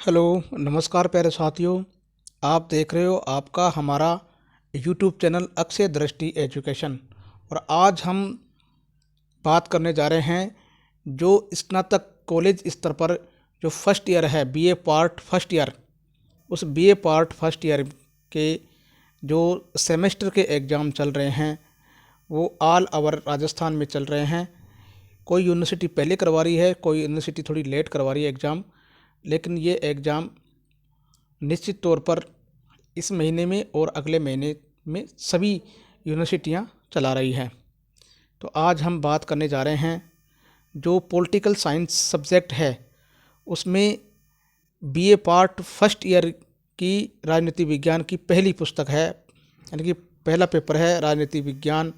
Hello, नमस्कार प्यारे साथियों। आप देख रहे हो आपका हमारा यूट्यूब चैनल अक्षय दृष्टि एजुकेशन। और आज हम बात करने जा रहे हैं जो स्नातक कॉलेज स्तर पर जो फर्स्ट ईयर है, बीए पार्ट फर्स्ट ईयर, उस बीए पार्ट फर्स्ट ईयर के जो सेमेस्टर के एग्ज़ाम चल रहे हैं वो ऑल ओवर राजस्थान में चल रहे हैं। कोई यूनिवर्सिटी पहले करवा रही है, कोई यूनिवर्सिटी थोड़ी लेट करवा रही है एग्ज़ाम, लेकिन ये एग्ज़ाम निश्चित तौर पर इस महीने में और अगले महीने में सभी यूनिवर्सिटियां चला रही हैं। तो आज हम बात करने जा रहे हैं जो पॉलिटिकल साइंस सब्जेक्ट है उसमें बीए पार्ट फर्स्ट ईयर की राजनीति विज्ञान की पहली पुस्तक है, यानी कि पहला पेपर है राजनीति विज्ञान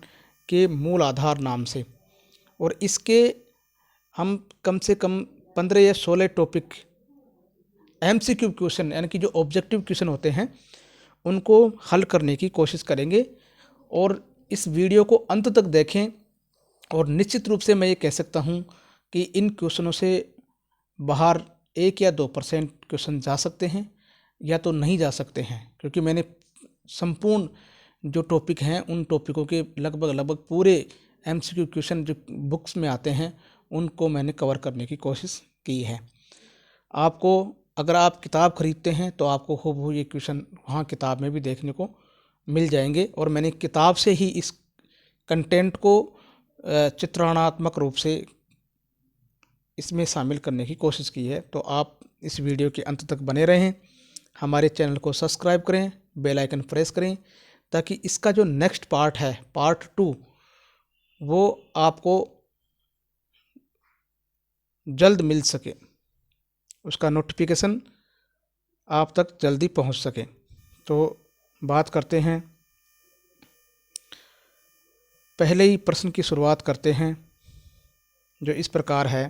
के मूल आधार नाम से। और इसके हम कम से कम 15 या 16 टॉपिक एमसीक्यू क्वेश्चन, यानी कि जो ऑब्जेक्टिव क्वेश्चन होते हैं उनको हल करने की कोशिश करेंगे। और इस वीडियो को अंत तक देखें। और निश्चित रूप से मैं ये कह सकता हूँ कि इन क्वेश्चनों से बाहर 1 या 2% क्वेश्चन जा सकते हैं या तो नहीं जा सकते हैं, क्योंकि मैंने संपूर्ण जो टॉपिक हैं उन टॉपिकों के लगभग पूरे एमसीक्यू क्वेश्चन जो बुक्स में आते हैं उनको मैंने कवर करने की कोशिश की है। आपको अगर आप किताब खरीदते हैं तो आपको हूबहू ये क्वेश्चन वहाँ किताब में भी देखने को मिल जाएंगे। और मैंने किताब से ही इस कंटेंट को चित्रणात्मक रूप से इसमें शामिल करने की कोशिश की है। तो आप इस वीडियो के अंत तक बने रहें, हमारे चैनल को सब्सक्राइब करें, बेल आइकन प्रेस करें, ताकि इसका जो नेक्स्ट पार्ट है पार्ट 2 वो आपको जल्द मिल सके, उसका नोटिफिकेशन आप तक जल्दी पहुंच सके। तो बात करते हैं, पहले ही प्रश्न की शुरुआत करते हैं जो इस प्रकार है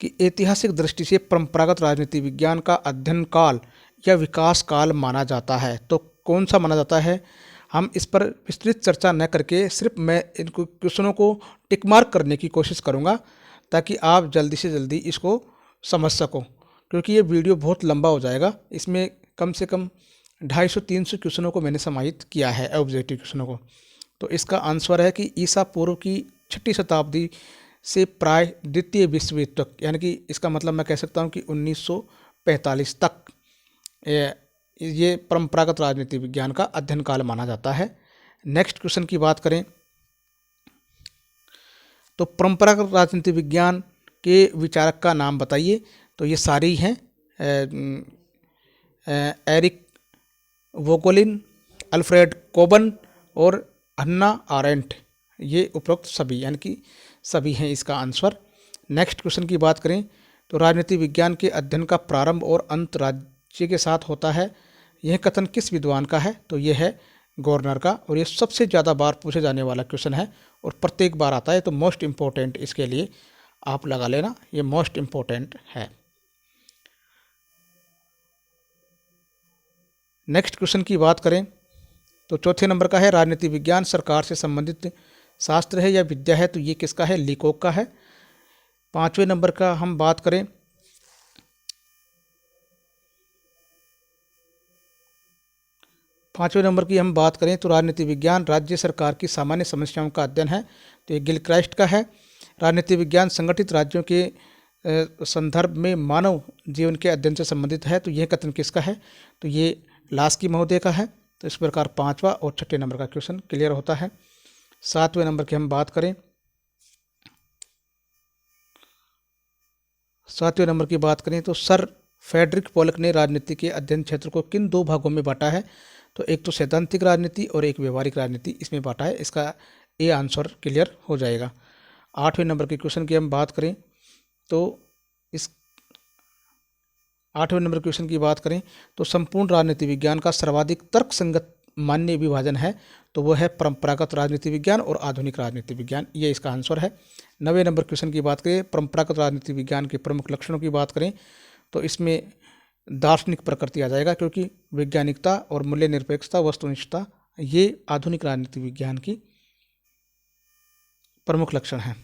कि ऐतिहासिक दृष्टि से परंपरागत राजनीति विज्ञान का अध्ययन काल या विकास काल माना जाता है। तो कौन सा माना जाता है, हम इस पर विस्तृत चर्चा न करके सिर्फ मैं इन क्वेश्चनों को टिक मार्क करने की कोशिश करूंगा ताकि आप जल्दी से जल्दी इसको समझ सको, क्योंकि ये वीडियो बहुत लंबा हो जाएगा। इसमें कम से कम 250-300 क्वेश्चनों को मैंने समाहित किया है, ऑब्जेक्टिव क्वेश्चनों को। तो इसका आंसर है कि ईसा पूर्व की 6वीं शताब्दी से प्राय द्वितीय विश्व युद्ध तक, यानी कि इसका मतलब मैं कह सकता हूँ कि 1945 तक ये परंपरागत राजनीति विज्ञान का अध्ययन काल माना जाता है। नेक्स्ट क्वेश्चन की बात करें तो परंपरागत राजनीति विज्ञान के विचारक का नाम बताइए। तो ये सारे ही हैं, एरिक वोगोलिन, अल्फ्रेड कोबन और हन्ना आरेंट। ये उपरोक्त सभी, यानी कि सभी हैं इसका आंसर। नेक्स्ट क्वेश्चन की बात करें तो राजनीति विज्ञान के अध्ययन का प्रारंभ और अंत राज्य के साथ होता है, यह कथन किस विद्वान का है। तो यह है गवर्नर का। और ये सबसे ज़्यादा बार पूछे जाने वाला क्वेश्चन है और प्रत्येक बार आता है, तो मोस्ट इम्पोर्टेंट इसके लिए आप लगा लेना, ये मोस्ट इम्पोर्टेंट है। नेक्स्ट क्वेश्चन की बात करें तो चौथे नंबर का है, राजनीति विज्ञान सरकार से संबंधित शास्त्र है या विद्या है। तो ये किसका है, लीकोक का है। 5वें नंबर का हम बात करें तो राजनीति विज्ञान राज्य सरकार की सामान्य समस्याओं का अध्ययन है। तो ये गिलक्राइस्ट का है। राजनीति विज्ञान संगठित राज्यों के संदर्भ में मानव जीवन के अध्ययन से संबंधित है। तो यह कथन किसका है, तो ये लास्की महोदय का है। तो इस प्रकार 5वां और 6ठे नंबर का क्वेश्चन क्लियर होता है। 7वें नंबर की हम बात करें, 7वें नंबर की बात करें तो सर फ्रेडरिक पोलक ने राजनीति के अध्ययन क्षेत्र को किन 2 भागों में बांटा है। तो एक तो सैद्धांतिक राजनीति और एक व्यवहारिक राजनीति, इसमें बांटा है। इसका ए आंसर क्लियर हो जाएगा। 8वें नंबर के क्वेश्चन की हम बात करें तो इस 8वें नंबर क्वेश्चन की बात करें तो संपूर्ण राजनीति विज्ञान का सर्वाधिक तर्कसंगत मान्य विभाजन है। तो वह है परंपरागत राजनीति विज्ञान और आधुनिक राजनीति विज्ञान, ये इसका आंसर है। 9वें नंबर क्वेश्चन की बात करें, परंपरागत राजनीति विज्ञान के प्रमुख लक्षणों की बात करें तो इसमें दार्शनिक प्रकृति आ जाएगा, क्योंकि वैज्ञानिकता और मूल्य निरपेक्षता, वस्तुनिष्ठता ये आधुनिक राजनीति विज्ञान की प्रमुख लक्षण हैं।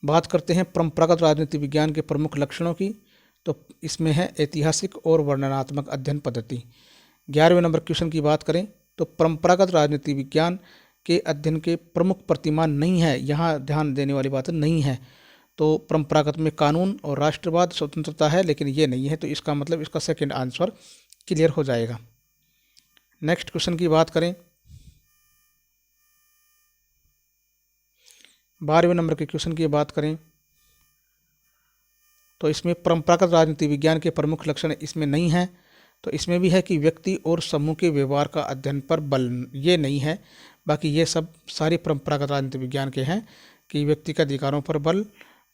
बात करते हैं परंपरागत राजनीति विज्ञान के प्रमुख लक्षणों की, तो इसमें है ऐतिहासिक और वर्णनात्मक अध्ययन पद्धति। 11वें नंबर क्वेश्चन की बात करें तो परंपरागत राजनीति विज्ञान के अध्ययन के प्रमुख प्रतिमान नहीं है, यहाँ ध्यान देने वाली बात नहीं है। तो परंपरागत में कानून और राष्ट्रवाद स्वतंत्रता है, लेकिन ये नहीं है, तो इसका मतलब इसका सेकंड आंसर क्लियर हो जाएगा। नेक्स्ट क्वेश्चन की बात करें, 12वें नंबर के क्वेश्चन की बात करें तो इसमें परंपरागत राजनीति विज्ञान के प्रमुख लक्षण इसमें नहीं है, तो इसमें भी है कि व्यक्ति और समूह के व्यवहार का अध्ययन पर बल, ये नहीं है। बाकी ये सब सारी परंपरागत राजनीति विज्ञान के हैं कि व्यक्ति के अधिकारों पर बल,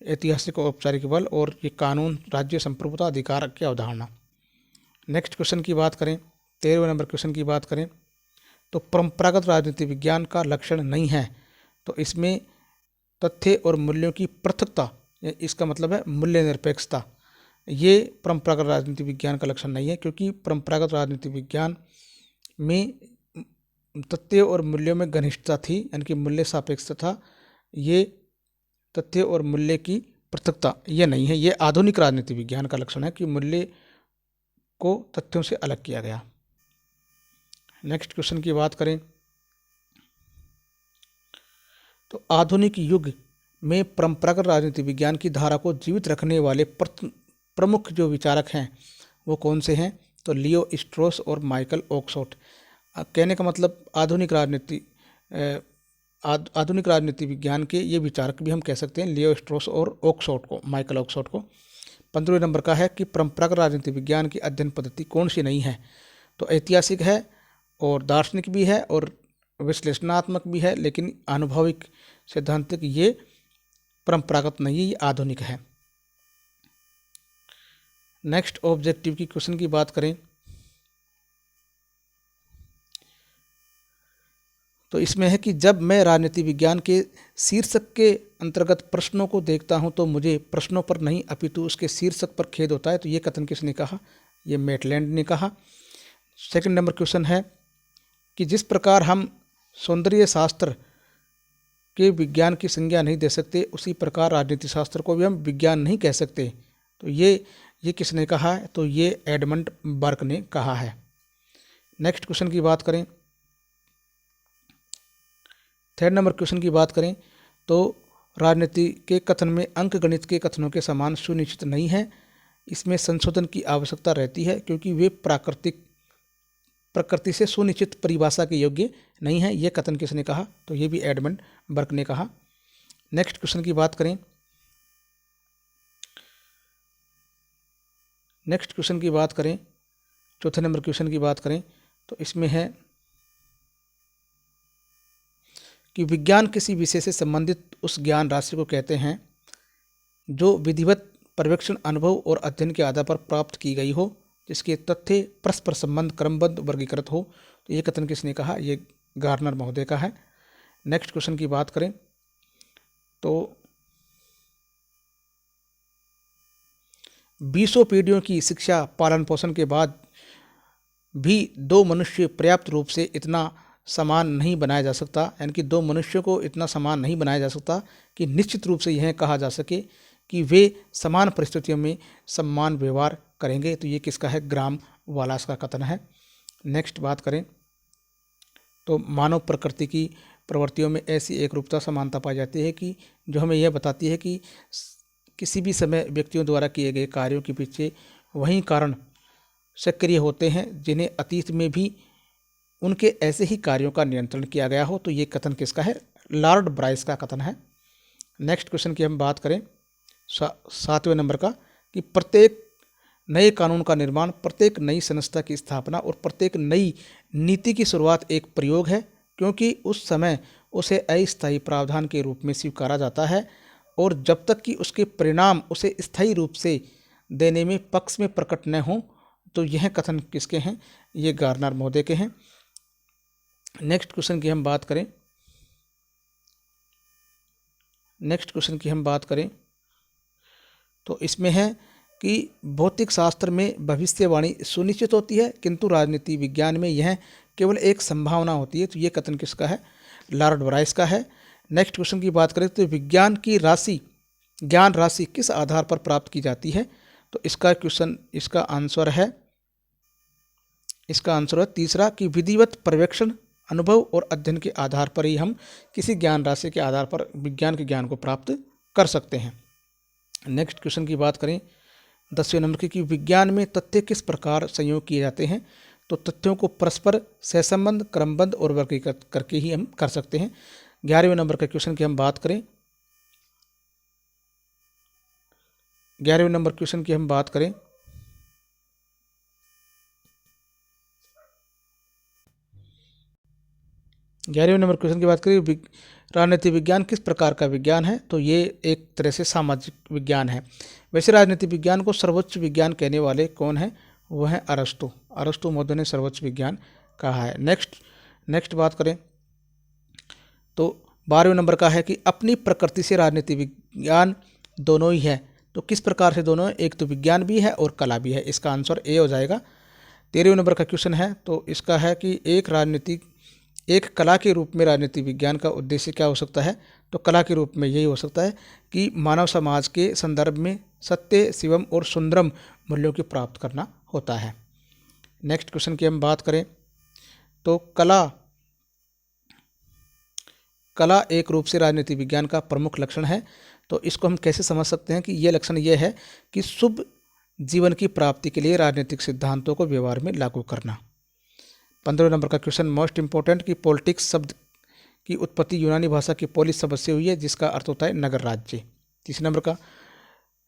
ऐतिहासिक और औपचारिक बल, और ये कानून, राज्य संप्रभुता, अधिकार की अवधारणा। नेक्स्ट क्वेश्चन की बात करें, 13वें नंबर क्वेश्चन की बात करें तो परंपरागत राजनीति विज्ञान का लक्षण नहीं है, तो इसमें तथ्य और मूल्यों की पृथकता, इसका मतलब है मूल्य निरपेक्षता, ये परंपरागत राजनीति विज्ञान का लक्षण नहीं है, क्योंकि परंपरागत राजनीति विज्ञान में तथ्य और मूल्यों में घनिष्ठता थी, यानी कि मूल्य सापेक्षता था। ये तथ्य और मूल्य की पृथकता ये नहीं है, ये आधुनिक राजनीति विज्ञान का लक्षण है कि मूल्य को तथ्यों से अलग किया गया। नेक्स्ट क्वेश्चन की बात करें तो आधुनिक युग में परंपरागत राजनीति विज्ञान की धारा को जीवित रखने वाले प्रमुख जो विचारक हैं वो कौन से हैं, तो लियो स्ट्रॉस और माइकल ऑक्सफोर्ड। कहने का मतलब आधुनिक राजनीति विज्ञान के ये विचारक भी हम कह सकते हैं, लियो स्ट्रॉस और ऑक्सफोर्ड को, माइकल ऑक्सफोर्ड को। 15वें नंबर का है कि परंपरागत राजनीति विज्ञान की अध्ययन पद्धति कौन सी नहीं है, तो ऐतिहासिक है और दार्शनिक भी है और विश्लेषणात्मक भी है, लेकिन अनुभविक सिद्धांतिक ये परंपरागत नहीं है, ये आधुनिक है। नेक्स्ट ऑब्जेक्टिव की क्वेश्चन की बात करें तो इसमें है कि जब मैं राजनीति विज्ञान के शीर्षक के अंतर्गत प्रश्नों को देखता हूं तो मुझे प्रश्नों पर नहीं अपितु उसके शीर्षक पर खेद होता है, तो ये कथन किसने कहा, ये मेटलैंड ने कहा। सेकंड नंबर क्वेश्चन है कि जिस प्रकार हम सौंदर्य शास्त्र के विज्ञान की संज्ञा नहीं दे सकते, उसी प्रकार राजनीति शास्त्र को भी हम विज्ञान नहीं कह सकते, तो ये किसने कहा है, तो ये एडमंड बर्क ने कहा है। नेक्स्ट क्वेश्चन की बात करें, थर्ड नंबर क्वेश्चन की बात करें तो राजनीति के कथन में अंक गणित के कथनों के समान सुनिश्चित नहीं है, इसमें संशोधन की आवश्यकता रहती है क्योंकि वे प्रकृति से सुनिश्चित परिभाषा के योग्य नहीं है। यह कथन किसने कहा, तो ये भी एडमंड बर्क ने कहा। नेक्स्ट क्वेश्चन की बात करें, चौथे नंबर क्वेश्चन की बात करें तो इसमें है कि विज्ञान किसी विषय से संबंधित उस ज्ञान राशि को कहते हैं जो विधिवत पर्यवेक्षण, अनुभव और अध्ययन के आधार पर प्राप्त की गई हो, जिसके तथ्य परस्पर संबंध क्रमबद्ध वर्गीकृत हो, तो ये कथन किसने कहा, ये गार्नर महोदय का है। नेक्स्ट क्वेश्चन की बात करें तो 20 पीढ़ियों की शिक्षा पालन पोषण के बाद भी दो मनुष्य पर्याप्त रूप से इतना समान नहीं बनाया जा सकता, यानी कि दो मनुष्यों को इतना समान नहीं बनाया जा सकता कि निश्चित रूप से यह कहा जा सके कि वे समान परिस्थितियों में समान व्यवहार करेंगे, तो ये किसका है, ग्राम वालास का कथन है। नेक्स्ट बात करें तो मानव प्रकृति की प्रवृत्तियों में ऐसी एकरूपता समानता पाई जाती है कि जो हमें यह बताती है कि किसी भी समय व्यक्तियों द्वारा किए गए कार्यों के पीछे वही कारण सक्रिय होते हैं जिन्हें अतीत में भी उनके ऐसे ही कार्यों का नियंत्रण किया गया हो, तो ये कथन किसका है, लॉर्ड ब्राइस का कथन है। नेक्स्ट क्वेश्चन की हम बात करें 7वें नंबर का कि प्रत्येक नए कानून का निर्माण, प्रत्येक नई संस्था की स्थापना और प्रत्येक नई नीति की शुरुआत एक प्रयोग है, क्योंकि उस समय उसे अस्थायी प्रावधान के रूप में स्वीकारा जाता है और जब तक कि उसके परिणाम उसे स्थायी रूप से देने में पक्ष में प्रकट न हों, तो यह कथन किसके हैं, ये गार्नर महोदय के हैं। नेक्स्ट क्वेश्चन की हम बात करें तो इसमें है कि भौतिक शास्त्र में भविष्यवाणी सुनिश्चित होती है, किंतु राजनीति विज्ञान में यह केवल एक संभावना होती है, तो ये कथन किसका है, लॉर्ड ब्राइस का है। नेक्स्ट क्वेश्चन की बात करें तो विज्ञान की राशि ज्ञान राशि किस आधार पर प्राप्त की जाती है? तो इसका आंसर है तीसरा कि विधिवत पर्यवेक्षण, अनुभव और अध्ययन के आधार पर ही हम किसी ज्ञान राशि के आधार पर विज्ञान के ज्ञान को प्राप्त कर सकते हैं। नेक्स्ट क्वेश्चन की बात करें 10वें नंबर की कि विज्ञान में तथ्य किस प्रकार संयोग किए जाते हैं? तो तथ्यों को परस्पर सहसंबंध, क्रमबद्ध और वर्गीकृत करके ही हम कर सकते हैं। 11वें नंबर के क्वेश्चन की हम बात करें 11वें नंबर क्वेश्चन की हम बात करें 11वें नंबर क्वेश्चन की बात करें राजनीति विज्ञान किस प्रकार का विज्ञान है? तो ये एक तरह से सामाजिक विज्ञान है। वैसे राजनीति विज्ञान को सर्वोच्च विज्ञान कहने वाले कौन है? वो है अरस्तु। अरस्तु महोदय ने सर्वोच्च विज्ञान कहा है। नेक्स्ट बात करें तो 12वें नंबर का है कि अपनी प्रकृति से राजनीति विज्ञान दोनों ही है। तो किस प्रकार से दोनों है? एक तो विज्ञान भी है और कला भी है। इसका आंसर ए हो जाएगा। 13वें नंबर का क्वेश्चन है तो इसका है कि एक कला के रूप में राजनीति विज्ञान का उद्देश्य क्या हो सकता है? तो कला के रूप में यही हो सकता है कि मानव समाज के संदर्भ में सत्य, शिवम और सुंदरम मूल्यों की प्राप्त करना होता है। नेक्स्ट क्वेश्चन की हम बात करें तो कला एक रूप से राजनीति विज्ञान का प्रमुख लक्षण है। तो इसको हम कैसे समझ सकते हैं कि यह लक्षण यह है कि शुभ जीवन की प्राप्ति के लिए राजनीतिक सिद्धांतों को व्यवहार में लागू करना। 15वें नंबर का क्वेश्चन मोस्ट इंपॉर्टेंट कि पॉलिटिक्स शब्द की उत्पत्ति यूनानी भाषा की पोलिस शब्द से हुई है जिसका अर्थ होता है नगर राज्य। 30 नंबर का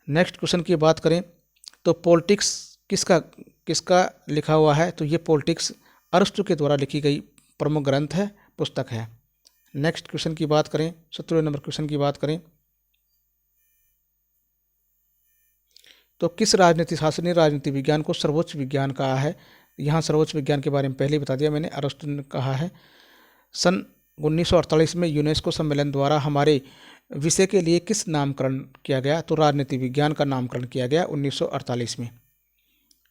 नेक्स्ट क्वेश्चन की बात करें तो पॉलिटिक्स किसका लिखा हुआ है? तो ये पॉलिटिक्स अरस्तु के द्वारा लिखी गई प्रमुख ग्रंथ है, पुस्तक है। नेक्स्ट क्वेश्चन की बात करें 17वें नंबर क्वेश्चन की बात करें तो किस राजनीति शास्त्र ने राजनीति विज्ञान को सर्वोच्च विज्ञान कहा है? यहाँ सर्वोच्च विज्ञान के बारे में पहले ही बता दिया मैंने, अरस्तु ने कहा है। सन 1948 में यूनेस्को सम्मेलन द्वारा हमारे विषय के लिए किस नामकरण किया गया? तो राजनीति विज्ञान का नामकरण किया गया 1948 में।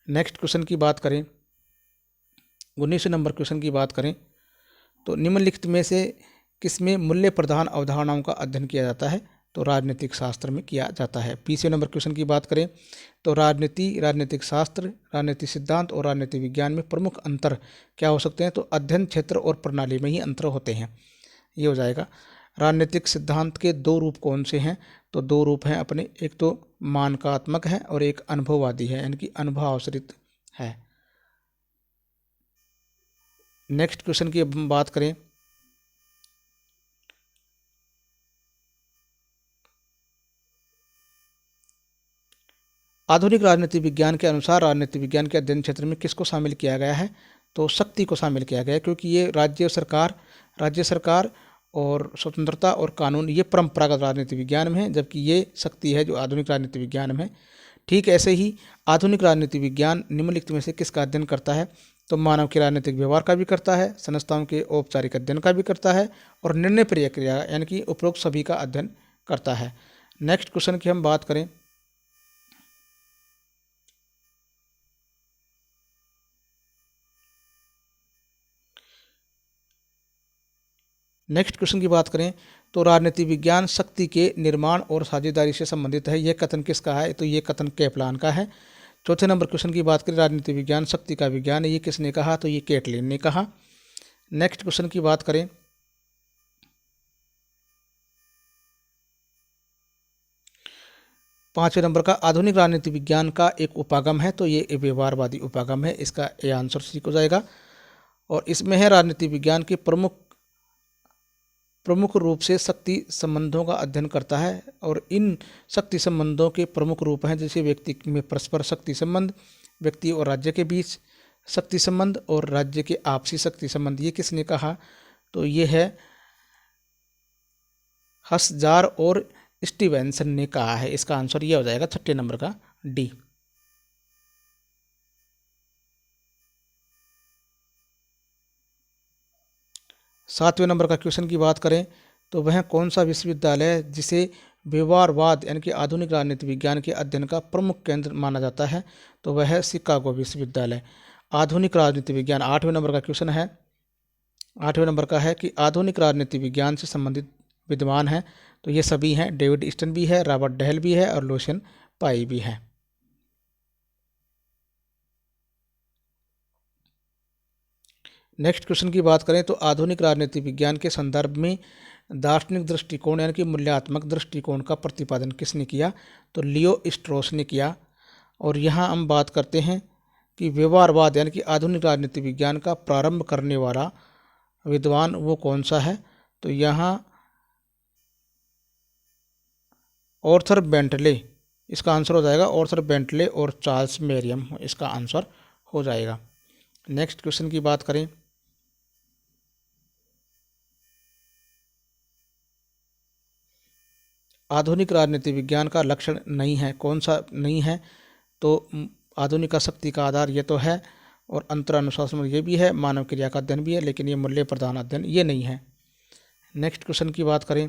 नेक्स्ट क्वेश्चन की बात करें 19वें नंबर क्वेश्चन की बात करें तो निम्नलिखित में से किसमें मूल्य प्रधान अवधारणाओं का अध्ययन किया जाता है? तो राजनीतिक शास्त्र में किया जाता है। 20वें नंबर क्वेश्चन की बात करें तो राजनीतिक शास्त्र, राजनीतिक सिद्धांत और राजनीति विज्ञान में प्रमुख अंतर क्या हो सकते हैं? तो अध्ययन क्षेत्र और प्रणाली में ही अंतर होते हैं। ये हो जाएगा। राजनीतिक सिद्धांत के दो रूप कौन से हैं? तो दो रूप हैं अपने, एक तो मानकात्मक है और एक अनुभववादी है, यानी कि अनुभव आश्रित है। नेक्स्ट क्वेश्चन की बात करें आधुनिक राजनीति विज्ञान के अनुसार राजनीति विज्ञान के अध्ययन क्षेत्र में किसको शामिल किया गया है? तो शक्ति को शामिल किया गया है, क्योंकि ये राज्य सरकार और स्वतंत्रता और कानून ये परंपरागत राजनीति विज्ञान में है, जबकि ये शक्ति है जो आधुनिक राजनीति विज्ञान में है। ठीक ऐसे ही आधुनिक राजनीति विज्ञान निम्नलिखित में से किसका अध्ययन करता है? तो मानव के राजनीतिक व्यवहार का भी करता है, संस्थाओं के औपचारिक अध्ययन का भी करता है और निर्णय प्रक्रिया यानी कि उपरोक्त सभी का अध्ययन करता है। नेक्स्ट क्वेश्चन की हम बात करें तो राजनीति विज्ञान शक्ति के निर्माण और साझेदारी से संबंधित है। यह कथन किसका है? तो ये कथन कैपलान का है। चौथे नंबर क्वेश्चन की बात करें राजनीति विज्ञान शक्ति का विज्ञान है, ये किसने कहा? तो ये कैटलिन ने कहा। नेक्स्ट क्वेश्चन की बात करें 5वें नंबर का आधुनिक राजनीति विज्ञान का एक उपागम है, तो ये व्यवहारवादी उपागम है। इसका ये आंसर ठीक हो जाएगा। और इसमें है राजनीति विज्ञान के प्रमुख रूप से शक्ति संबंधों का अध्ययन करता है और इन शक्ति संबंधों के प्रमुख रूप हैं जैसे व्यक्ति में परस्पर शक्ति संबंध, व्यक्ति और राज्य के बीच शक्ति संबंध और राज्य के आपसी शक्ति संबंध। ये किसने कहा? तो ये है हसजार और स्टीवेंसन ने कहा है। इसका आंसर ये हो जाएगा 6 नंबर का डी। सातवें नंबर का क्वेश्चन की बात करें तो वह कौन सा विश्वविद्यालय है जिसे व्यवहारवाद यानी कि आधुनिक राजनीति विज्ञान के अध्ययन का प्रमुख केंद्र माना जाता है? तो वह है शिकागो विश्वविद्यालय। आधुनिक राजनीति विज्ञान 8वें नंबर का क्वेश्चन है। 8वें नंबर का है कि आधुनिक राजनीति विज्ञान से संबंधित विद्वान है, तो ये सभी हैं, डेविड ईस्टन भी है, रॉबर्ट डहेल भी है और लुसियन पाई भी है। नेक्स्ट क्वेश्चन की बात करें तो आधुनिक राजनीति विज्ञान के संदर्भ में दार्शनिक दृष्टिकोण यानी कि मूल्यात्मक दृष्टिकोण का प्रतिपादन किसने किया? तो लियो स्ट्रॉस ने किया। और यहाँ हम बात करते हैं कि व्यवहारवाद यानी कि आधुनिक राजनीति विज्ञान का प्रारंभ करने वाला विद्वान वो कौन सा है? तो यहाँ ऑर्थर बेंटले इसका आंसर हो जाएगा। ऑर्थर बेंटले और चार्ल्स मेरियम इसका आंसर हो जाएगा। नेक्स्ट क्वेश्चन की बात करें आधुनिक राजनीति विज्ञान का लक्षण नहीं है, कौन सा नहीं है? तो आधुनिक शक्ति का आधार ये तो है, और अंतरानुशासन ये भी है, मानव क्रिया का अध्ययन भी है, लेकिन ये मूल्य प्रधान अध्ययन ये नहीं है। नेक्स्ट क्वेश्चन की बात करें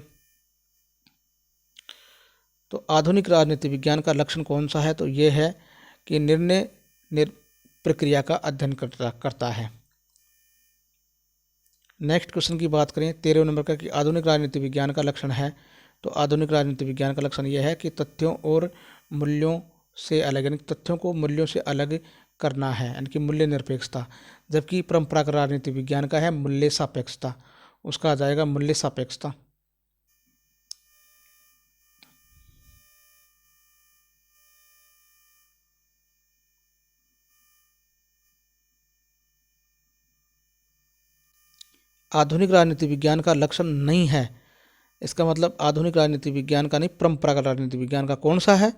तो आधुनिक राजनीति विज्ञान का लक्षण कौन सा है? तो ये है कि निर्णय प्रक्रिया का अध्ययन करता है। नेक्स्ट क्वेश्चन की बात करें 13वें नंबर का कि आधुनिक राजनीति विज्ञान का लक्षण है। तो आधुनिक राजनीति विज्ञान का लक्षण यह है कि तथ्यों और मूल्यों से अलग यानी तथ्यों को मूल्यों से अलग करना है यानी कि मूल्य निरपेक्षता, जबकि परंपरागत राजनीति विज्ञान का है मूल्य सापेक्षता। उसका आ जाएगा मूल्य सापेक्षता। आधुनिक राजनीति विज्ञान का लक्षण नहीं है, इसका मतलब आधुनिक राजनीति विज्ञान का नहीं, परंपरागत राजनीति विज्ञान का कौन सा है?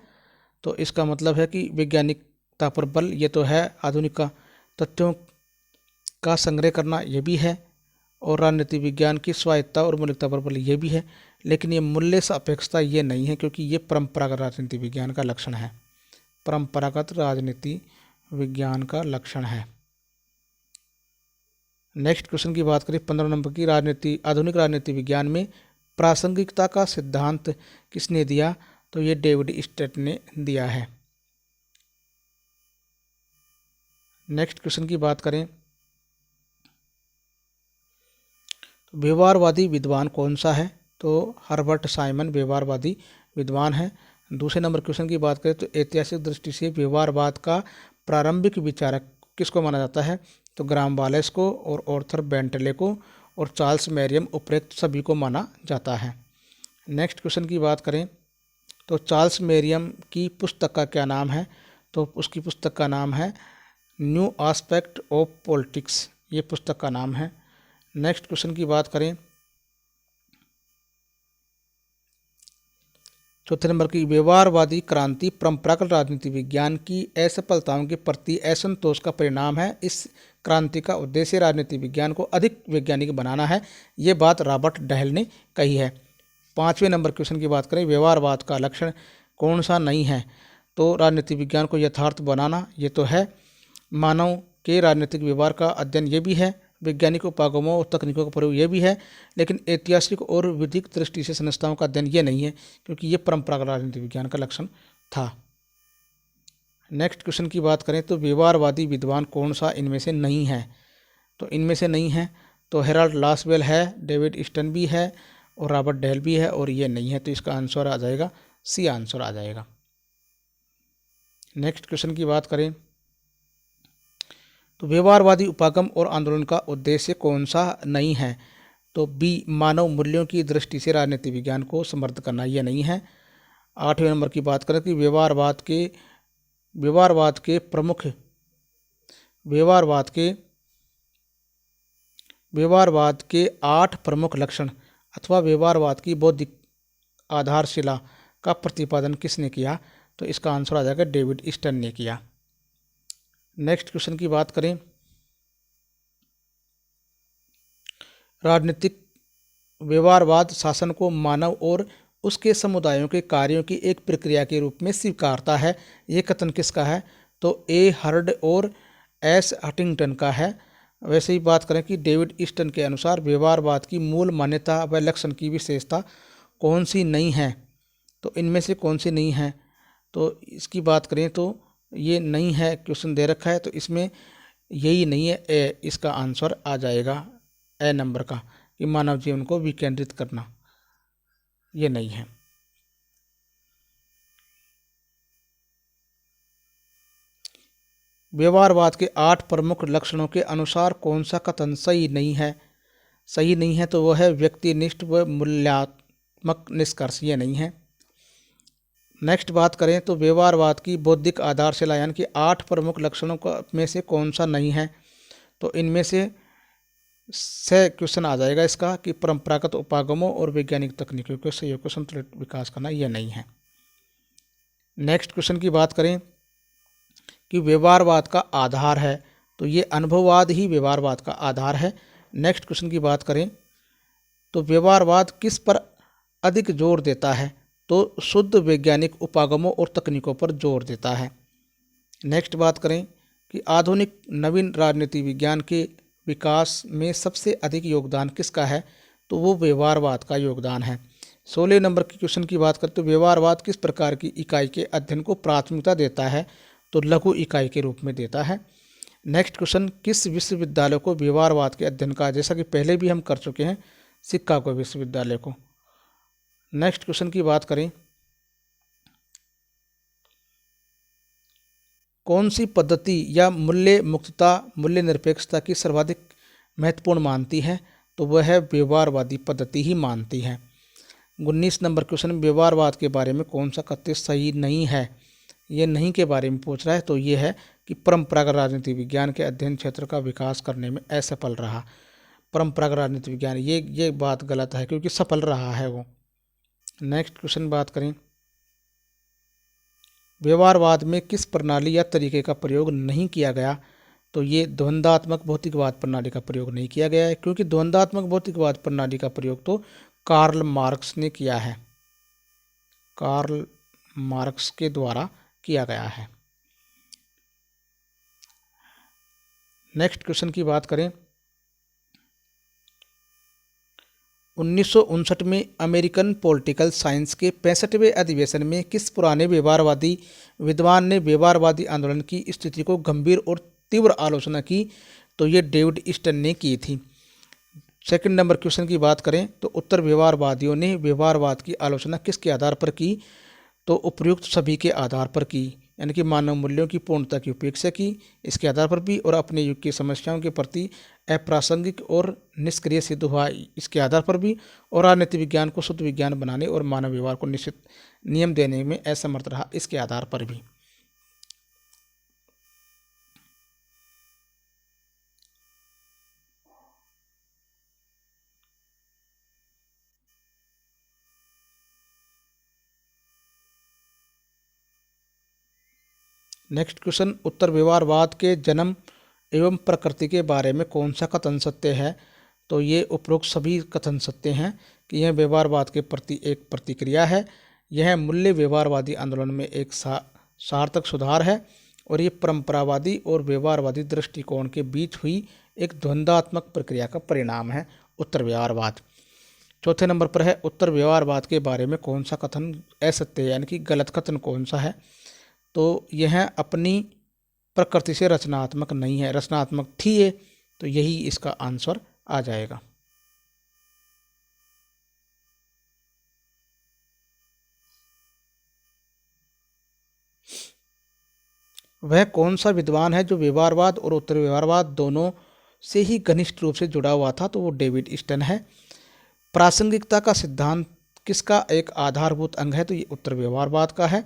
तो इसका मतलब है कि वैज्ञानिकता पर बल ये तो है, आधुनिक का तथ्यों का संग्रह करना ये भी है, और राजनीति विज्ञान की स्वायत्तता और मौलिकता पर बल ये भी है, लेकिन ये मूल्य सापेक्षता ये नहीं है, क्योंकि ये परंपरागत राजनीति विज्ञान का लक्षण है, परंपरागत राजनीति विज्ञान का लक्षण है। नेक्स्ट क्वेश्चन की बात करें 15 नंबर की आधुनिक राजनीति विज्ञान में प्रासंगिकता का सिद्धांत किसने दिया? तो ये डेविड ईस्टन ने दिया है। नेक्स्ट क्वेश्चन की बात करें तो व्यवहारवादी विद्वान कौन सा है? तो हर्बर्ट साइमन व्यवहारवादी विद्वान है। दूसरे नंबर क्वेश्चन की बात करें तो ऐतिहासिक दृष्टि से व्यवहारवाद का प्रारंभिक विचारक किसको माना जाता है? तो ग्राहम वालेस को और ऑर्थर बेंटले को और चार्ल्स मेरियम उपरोक्त सभी को माना जाता है। नेक्स्ट क्वेश्चन की बात करें तो चार्ल्स मेरियम की पुस्तक का क्या नाम है? तो उसकी पुस्तक का नाम है न्यू आस्पेक्ट ऑफ पॉलिटिक्स, ये पुस्तक का नाम है। नेक्स्ट क्वेश्चन की बात करें चौथे नंबर की व्यवहारवादी क्रांति परंपरागत राजनीति विज्ञान की असफलताओं के प्रति असंतोष का परिणाम है। इस क्रांति का उद्देश्य राजनीति विज्ञान को अधिक वैज्ञानिक बनाना है, ये बात रॉबर्ट डहेल ने कही है। 5वें नंबर क्वेश्चन की बात करें व्यवहारवाद का लक्षण कौन सा नहीं है? तो राजनीति विज्ञान को यथार्थ बनाना ये तो है, मानव के राजनीतिक व्यवहार का अध्ययन ये भी है, वैज्ञानिक उपागमों और तकनीकों का प्रयोग ये भी है, लेकिन ऐतिहासिक और विधिक दृष्टि से संस्थाओं का अध्ययन ये नहीं है, क्योंकि ये परंपरागत राजनीति विज्ञान का लक्षण था। नेक्स्ट क्वेश्चन की बात करें तो व्यवहारवादी विद्वान कौन सा इनमें से नहीं है? तो इनमें से नहीं है तो हेराल्ड लासवेल है, डेविड ईस्टन भी है और रॉबर्ट डहेल भी है, और ये नहीं है, तो इसका आंसर आ जाएगा सी आंसर आ जाएगा। नेक्स्ट क्वेश्चन की बात करें तो व्यवहारवादी उपागम और आंदोलन का उद्देश्य कौन सा नहीं है? तो बी मानव मूल्यों की दृष्टि से राजनीति विज्ञान को समर्थ करना यह नहीं है। 8वें नंबर की बात करें कि व्यवहारवाद के 8 प्रमुख लक्षण अथवा व्यवहारवाद की बौद्धिक आधारशिला का प्रतिपादन किसने किया? तो इसका आंसर आ जाएगा डेविड ईस्टन ने किया। नेक्स्ट क्वेश्चन की बात करें राजनीतिक व्यवहारवाद शासन को मानव और उसके समुदायों के कार्यों की एक प्रक्रिया के रूप में स्वीकारता है, ये कथन किसका है? तो ए हर्ड और एस हटिंगटन का है। वैसे ही बात करें कि डेविड ईस्टन के अनुसार व्यवहारवाद की मूल मान्यता व लक्षण की विशेषता कौन सी नहीं है? तो इनमें से कौन सी नहीं है? तो इसकी बात करें तो ये नहीं है, क्वेश्चन दे रखा है तो इसमें यही नहीं है, ए इसका आंसर आ जाएगा ए नंबर का, कि मानव जीवन को विकेंद्रित करना। ये नहीं है। व्यवहारवाद के 8 प्रमुख लक्षणों के अनुसार कौन सा कथन सही नहीं है? सही नहीं है तो वह है व्यक्तिनिष्ठ व मूल्यात्मक निष्कर्ष, ये नहीं है। नेक्स्ट बात करें तो व्यवहारवाद की बौद्धिक आधारशिला यानी कि 8 प्रमुख लक्षणों में से कौन सा नहीं है? तो इनमें से क्वेश्चन आ जाएगा इसका कि परंपरागत उपागमों और वैज्ञानिक तकनीकों के सहयोग को संतुलित विकास करना, यह नहीं है। नेक्स्ट क्वेश्चन की बात करें कि व्यवहारवाद का आधार है, तो ये अनुभववाद ही व्यवहारवाद का आधार है। नेक्स्ट क्वेश्चन की बात करें तो व्यवहारवाद किस पर अधिक जोर देता है? तो शुद्ध वैज्ञानिक उपागमों और तकनीकों पर जोर देता है। नेक्स्ट बात करें कि आधुनिक नवीन राजनीति विज्ञान के विकास में सबसे अधिक योगदान किसका है? तो वो व्यवहारवाद का योगदान है। 16 नंबर के क्वेश्चन की बात करें तो व्यवहारवाद किस प्रकार की इकाई के अध्ययन को प्राथमिकता देता है? तो लघु इकाई के रूप में देता है। नेक्स्ट क्वेश्चन, किस विश्वविद्यालय को व्यवहारवाद के अध्ययन का, जैसा कि पहले भी हम कर चुके हैं, शिकागो विश्वविद्यालय को। नेक्स्ट क्वेश्चन की बात करें, कौन सी पद्धति या मूल्य मुक्तता मूल्य निरपेक्षता की सर्वाधिक महत्वपूर्ण मानती है? तो वह है व्यवहारवादी पद्धति ही मानती है। 19 नंबर क्वेश्चन, व्यवहारवाद के बारे में कौन सा कथन सही नहीं है? ये नहीं के बारे में पूछ रहा है, तो ये है कि परंपरागत राजनीति विज्ञान के अध्ययन क्षेत्र का विकास करने में असफल रहा। परंपरागत राजनीति विज्ञान, ये बात गलत है क्योंकि सफल रहा है वो। नेक्स्ट क्वेश्चन बात करें, व्यवहारवाद में किस प्रणाली या तरीके का प्रयोग नहीं किया गया? तो ये द्वंद्वात्मक भौतिकवाद प्रणाली का प्रयोग नहीं किया गया है, क्योंकि द्वंद्वात्मक भौतिकवाद प्रणाली का प्रयोग तो कार्ल मार्क्स ने किया है, कार्ल मार्क्स के द्वारा किया गया है। नेक्स्ट क्वेश्चन की बात करें, 1959 में अमेरिकन पॉलिटिकल साइंस के 65वें अधिवेशन में किस पुराने व्यवहारवादी विद्वान ने व्यवहारवादी आंदोलन की स्थिति को गंभीर और तीव्र आलोचना की? तो ये डेविड ईस्टन ने की थी। सेकंड नंबर क्वेश्चन की बात करें तो उत्तर व्यवहारवादियों ने व्यवहारवाद की आलोचना किसके आधार पर की? तो उपयुक्त सभी के आधार पर की, यानी कि मानव मूल्यों की पूर्णता की उपेक्षा की, इसके आधार पर भी, और अपने युग की समस्याओं के प्रति अप्रासंगिक और निष्क्रिय सिद्ध हुआ, इसके आधार पर भी, और राजनीति विज्ञान को शुद्ध विज्ञान बनाने और मानव व्यवहार को निश्चित नियम देने में असमर्थ रहा, इसके आधार पर भी। नेक्स्ट क्वेश्चन, उत्तर व्यवहारवाद के जन्म एवं प्रकृति के बारे में कौन सा कथन सत्य है? तो ये उपरोक्त सभी कथन सत्य हैं कि यह व्यवहारवाद के प्रति एक प्रतिक्रिया है, यह मूल्य व्यवहारवादी आंदोलन में एक सार्थक सुधार है, और ये परंपरावादी और व्यवहारवादी दृष्टिकोण के बीच हुई एक द्वंद्वात्मक प्रक्रिया का परिणाम है उत्तर व्यवहारवाद। चौथे नंबर पर है, उत्तर व्यवहारवाद के बारे में कौन सा कथन असत्य है, यानी कि गलत कथन कौन सा है? तो यह अपनी प्रकृति से रचनात्मक नहीं है, रचनात्मक थी ये, तो यही इसका आंसर आ जाएगा। वह कौन सा विद्वान है जो व्यवहारवाद और उत्तर व्यवहारवाद दोनों से ही घनिष्ठ रूप से जुड़ा हुआ था? तो वो डेविड ईस्टन है। प्रासंगिकता का सिद्धांत किसका एक आधारभूत अंग है? तो ये उत्तर व्यवहारवाद का है।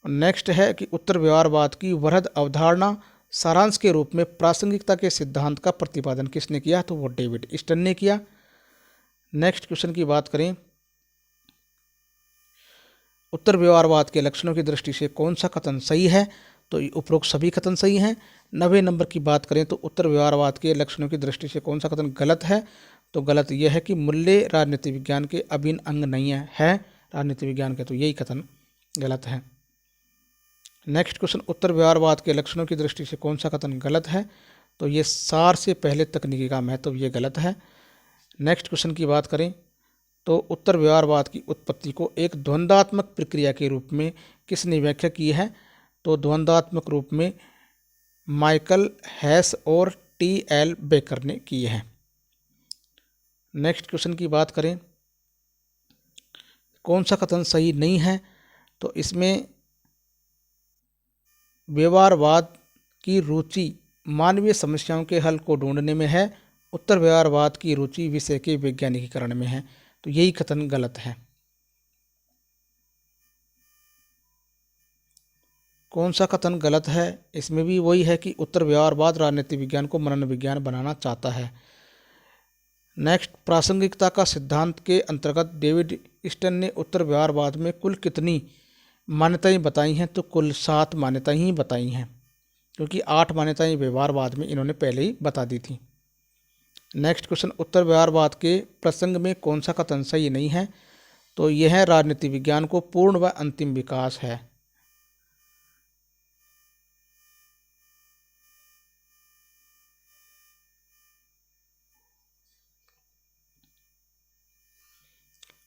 नेक्स्ट है कि उत्तर व्यवहारवाद की वृहद अवधारणा सारांश के रूप में प्रासंगिकता के सिद्धांत का प्रतिपादन किसने किया? तो वो डेविड ईस्टन ने किया। नेक्स्ट क्वेश्चन की बात करें, उत्तर व्यवहारवाद के लक्षणों की दृष्टि से कौन सा कथन सही है? तो उपरोक्त सभी कथन सही हैं। 90 नंबर की बात करें तो उत्तर व्यवहारवाद के लक्षणों की दृष्टि से कौन सा कथन गलत है? तो गलत यह है कि मूल्य राजनीति विज्ञान के अभिन्न अंग नहीं है राजनीति विज्ञान के, तो यही कथन गलत है। नेक्स्ट क्वेश्चन, उत्तर व्यवहारवाद के लक्षणों की दृष्टि से कौन सा कथन गलत है? तो ये सार से पहले तकनीकी का महत्व, ये गलत है। नेक्स्ट क्वेश्चन की बात करें तो उत्तर व्यवहारवाद की उत्पत्ति को एक द्वंद्वात्मक प्रक्रिया के रूप में किसने व्याख्या की है? तो द्वंद्वात्मक रूप में माइकल हैस और टी.एल. बेकर ने की है। नेक्स्ट क्वेश्चन की बात करें कौन सा कथन सही नहीं है? तो इसमें व्यवहारवाद की रुचि मानवीय समस्याओं के हल को ढूंढने में है, उत्तर व्यवहारवाद की रुचि विषय के वैज्ञानिकीकरण में है। तो यही कथन गलत है। कौन सा कथन गलत है? इसमें भी वही है कि उत्तर व्यवहारवाद राजनीति विज्ञान को मनन विज्ञान बनाना चाहता है। नेक्स्ट, प्रासंगिकता का सिद्धांत के अंतर्गत डेविड स्टन ने उत्तर व्यवहारवाद में कुल कितनी मान्यताएं बताई हैं? तो कुल 7 मान्यताएं ही बताई हैं, क्योंकि 8 मान्यताएं व्यवहारवाद में इन्होंने पहले ही बता दी थी। नेक्स्ट क्वेश्चन, उत्तर व्यवहारवाद के प्रसंग में कौन सा कथन सही नहीं है? तो यह राजनीति विज्ञान को पूर्ण व अंतिम विकास है।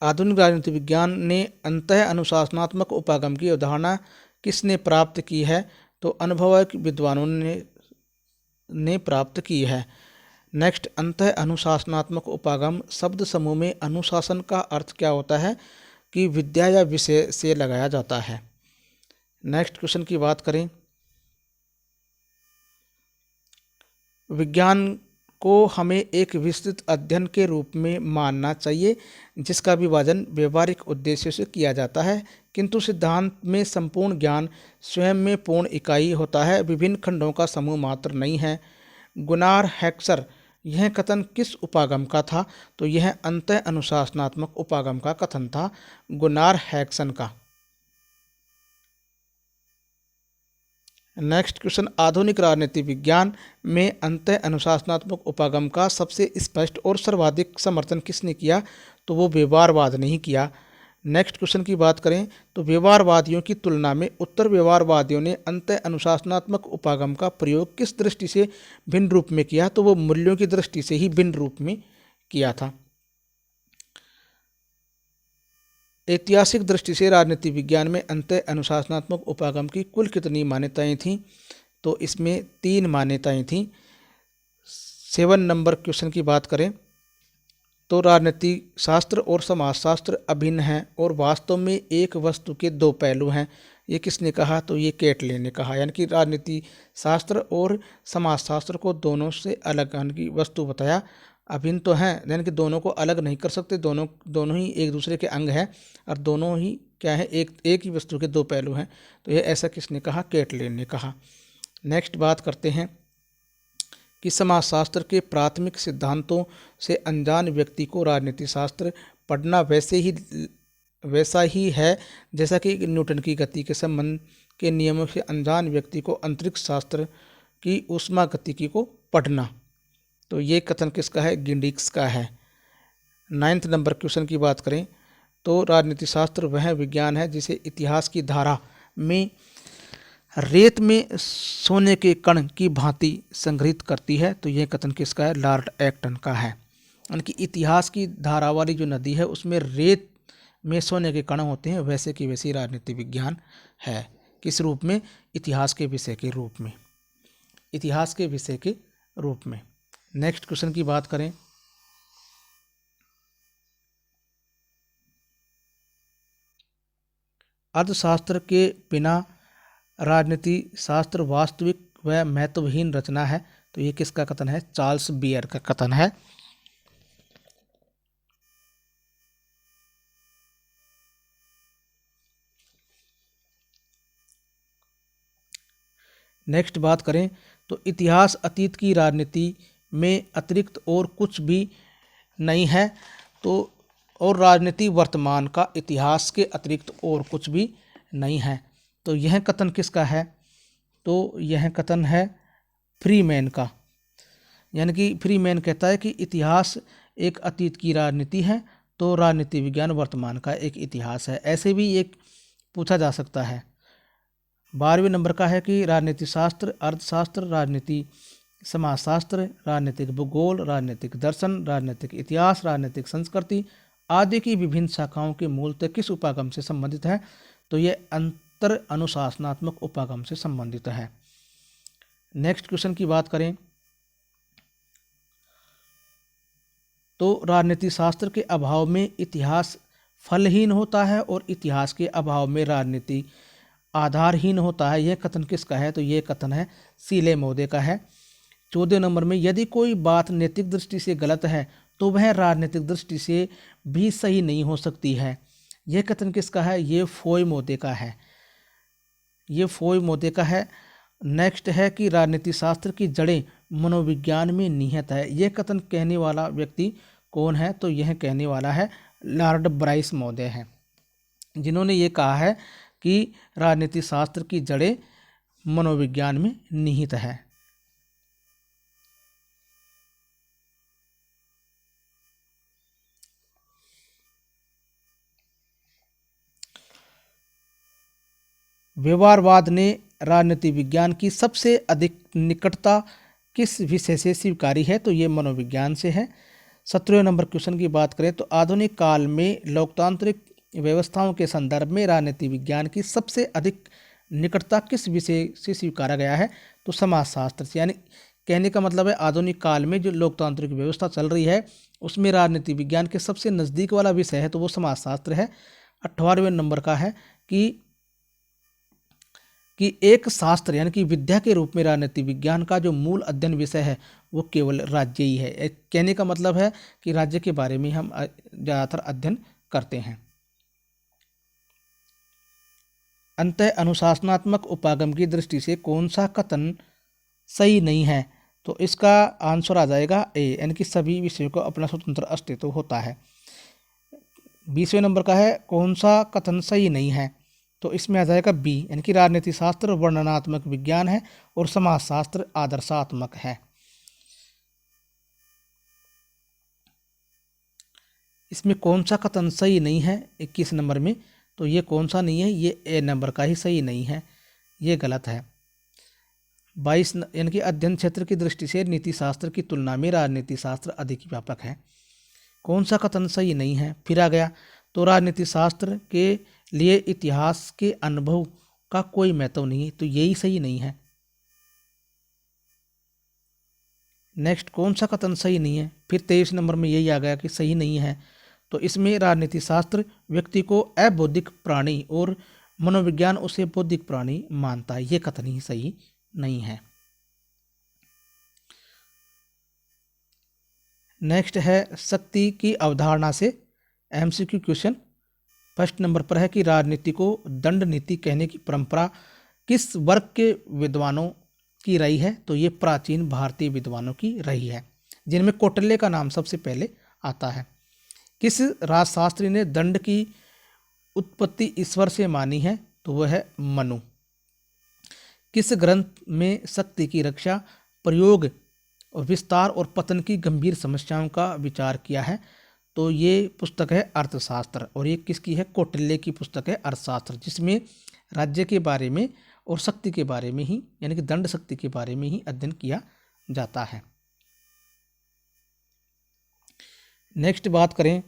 आधुनिक राजनीति विज्ञान ने अंतः अनुशासनात्मक उपागम की अवधारणा किसने प्राप्त की है? तो अनुभवक विद्वानों ने प्राप्त की है। नेक्स्ट, अंतः अनुशासनात्मक उपागम शब्द समूह में अनुशासन का अर्थ क्या होता है? कि विद्या या विषय से लगाया जाता है। नेक्स्ट क्वेश्चन की बात करें, विज्ञान को हमें एक विस्तृत अध्ययन के रूप में मानना चाहिए जिसका विभाजन व्यवहारिक उद्देश्य से किया जाता है, किंतु सिद्धांत में संपूर्ण ज्ञान स्वयं में पूर्ण इकाई होता है, विभिन्न खंडों का समूह मात्र नहीं है। गुनार हैक्सर, यह कथन किस उपागम का था? तो यह अंतः अनुशासनात्मक उपागम का कथन था, गुनार हैक्सन का। नेक्स्ट क्वेश्चन, आधुनिक राजनीति विज्ञान में अंतः अनुशासनात्मक उपागम का सबसे स्पष्ट और सर्वाधिक समर्थन किसने किया? तो वो व्यवहारवाद ने ही किया। नेक्स्ट क्वेश्चन की बात करें तो व्यवहारवादियों की तुलना में उत्तर व्यवहारवादियों ने अंतः अनुशासनात्मक उपागम का प्रयोग किस दृष्टि से भिन्न रूप में किया? तो वो मूल्यों की दृष्टि से ही भिन्न रूप में किया था। ऐतिहासिक दृष्टि से राजनीति विज्ञान में अंतः अनुशासनात्मक उपागम की कुल कितनी मान्यताएं थीं? तो इसमें 3 मान्यताएं थीं। 7 नंबर क्वेश्चन की बात करें तो राजनीति शास्त्र और समाजशास्त्र अभिन्न हैं और वास्तव में एक वस्तु के 2 पहलू हैं। ये किसने कहा? तो ये केटले ने कहा। यानी कि राजनीति शास्त्र और समाजशास्त्र को दोनों से अलग यानी कि वस्तु बताया, अभिन्न तो हैं यानी कि दोनों को अलग नहीं कर सकते, दोनों ही एक दूसरे के अंग हैं और दोनों ही क्या है, एक ही वस्तु के 2 पहलू हैं। तो ये ऐसा किसने कहा? केटले ने कहा। नेक्स्ट बात करते हैं कि समाजशास्त्र के प्राथमिक सिद्धांतों से अनजान व्यक्ति को राजनीति शास्त्र पढ़ना वैसा ही है जैसा कि न्यूटन की गति के संबंध के नियमों से अनजान व्यक्ति को अंतरिक्ष शास्त्र की ऊष्मागतिकी को पढ़ना। तो ये कथन किसका है? गिंडिक्स का है। 9 नंबर क्वेश्चन की बात करें तो राजनीति शास्त्र वह विज्ञान है जिसे इतिहास की धारा में रेत में सोने के कण की भांति संग्रहित करती है। तो यह कथन किसका है? लॉर्ड एक्टन का है। यानी कि इतिहास की धारा वाली जो नदी है उसमें रेत में सोने के कण होते हैं, वैसे की वैसी राजनीति विज्ञान है। किस रूप में? इतिहास के विषय के रूप में, इतिहास के विषय के रूप में। नेक्स्ट क्वेश्चन की बात करें अर्थशास्त्र के बिना राजनीति शास्त्र वास्तविक व महत्वहीन रचना है। तो ये किसका कथन है? चार्ल्स बियर का कथन है। नेक्स्ट बात करें तो इतिहास अतीत की राजनीति में अतिरिक्त और कुछ भी नहीं है। तो और राजनीति वर्तमान का इतिहास के अतिरिक्त और कुछ भी नहीं है। तो यह कथन किसका है? तो यह कथन है फ्रीमैन का। यानी कि फ्रीमैन कहता है कि इतिहास एक अतीत की राजनीति है, तो राजनीति विज्ञान वर्तमान का एक इतिहास है। ऐसे भी एक पूछा जा सकता है। 12वें नंबर का है कि राजनीति शास्त्र, अर्थशास्त्र, राजनीति समाजशास्त्र, राजनीतिक भूगोल, राजनीतिक दर्शन, राजनीतिक इतिहास, राजनीतिक संस्कृति आदि की विभिन्न शाखाओं के मूलतः किस उपागम से संबंधित है? तो ये अंतर अनुशासनात्मक उपागम से संबंधित है। नेक्स्ट क्वेश्चन की बात करें तो राजनीति शास्त्र के अभाव में इतिहास फलहीन होता है और इतिहास के अभाव में राजनीति आधारहीन होता है। यह कथन किसका है? तो यह कथन है सीले महोदय का है। 14 नंबर में, यदि कोई बात नैतिक दृष्टि से गलत है तो वह राजनीतिक दृष्टि से भी सही नहीं हो सकती है। यह कथन किसका है? ये फोय महोदय का है। ये फोय महोदय का है। नेक्स्ट है कि राजनीति शास्त्र की जड़ें मनोविज्ञान में निहित है। यह कथन कहने वाला व्यक्ति कौन है? तो यह कहने वाला है लॉर्ड ब्राइस महोदय हैं, जिन्होंने ये कहा है कि राजनीति शास्त्र की जड़ें मनोविज्ञान में निहित है। व्यवहारवाद ने राजनीति विज्ञान की सबसे अधिक निकटता किस विषय से स्वीकारी है? तो ये मनोविज्ञान से है। 17वें नंबर क्वेश्चन की बात करें तो आधुनिक काल में लोकतांत्रिक व्यवस्थाओं के संदर्भ में राजनीति विज्ञान की सबसे अधिक निकटता किस विषय से स्वीकारा गया है? तो समाजशास्त्र से। यानी कहने का मतलब है आधुनिक काल में जो लोकतांत्रिक व्यवस्था चल रही है उसमें राजनीति विज्ञान के सबसे नज़दीक वाला विषय है तो वो समाजशास्त्र है। 18वें नंबर का है कि एक शास्त्र यानी कि विद्या के रूप में राजनीति विज्ञान का जो मूल अध्ययन विषय है वो केवल राज्य ही है। कहने का मतलब है कि राज्य के बारे में हम ज़्यादातर अध्ययन करते हैं। अंतः अनुशासनात्मक उपागम की दृष्टि से कौन सा कथन सही नहीं है? तो इसका आंसर आ जाएगा ए, यानी कि सभी विषयों को अपना स्वतंत्र अस्तित्व होता है। 20वें नंबर का है कौन सा कथन सही नहीं है? तो इसमें आ जाएगा बी, यानी कि राजनीति शास्त्र वर्णनात्मक विज्ञान है और समाजशास्त्र आदर्शात्मक है। इसमें कौन सा कथन सही नहीं है 21 नंबर में? तो ये कौन सा नहीं है? ये ए नंबर का ही सही नहीं है, ये गलत है। 22 यानी कि अध्ययन क्षेत्र की दृष्टि से नीति शास्त्र की तुलना में राजनीति शास्त्र अधिक व्यापक है। कौन सा कथन सही नहीं है? फिर आ गया तो राजनीति शास्त्र के लिए इतिहास के अनुभव का कोई महत्व नहीं है, तो यही सही नहीं है। नेक्स्ट कौन सा कथन सही नहीं है? फिर 23 नंबर में यही आ गया कि सही नहीं है। तो इसमें राजनीति शास्त्र व्यक्ति को अबौद्धिक प्राणी और मनोविज्ञान उसे बौद्धिक प्राणी मानता है, ये कथन ही सही नहीं है। नेक्स्ट है शक्ति की अवधारणा से एमसीक्यू क्वेश्चन। फर्स्ट नंबर पर है कि राजनीति को दंड नीति कहने की परंपरा किस वर्ग के विद्वानों की रही है? तो ये प्राचीन भारतीय विद्वानों की रही है, जिनमें कौटिल्य का नाम सबसे पहले आता है। किस राजशास्त्री ने दंड की उत्पत्ति ईश्वर से मानी है? तो वह है मनु। किस ग्रंथ में शक्ति की रक्षा, प्रयोग, विस्तार और पतन की गंभीर समस्याओं का विचार किया है? तो ये पुस्तक है अर्थशास्त्र, और ये किसकी है? कौटिल्य की पुस्तक है अर्थशास्त्र, जिसमें राज्य के बारे में और शक्ति के बारे में ही यानी कि दंड शक्ति के बारे में ही अध्ययन किया जाता है। नेक्स्ट बात करें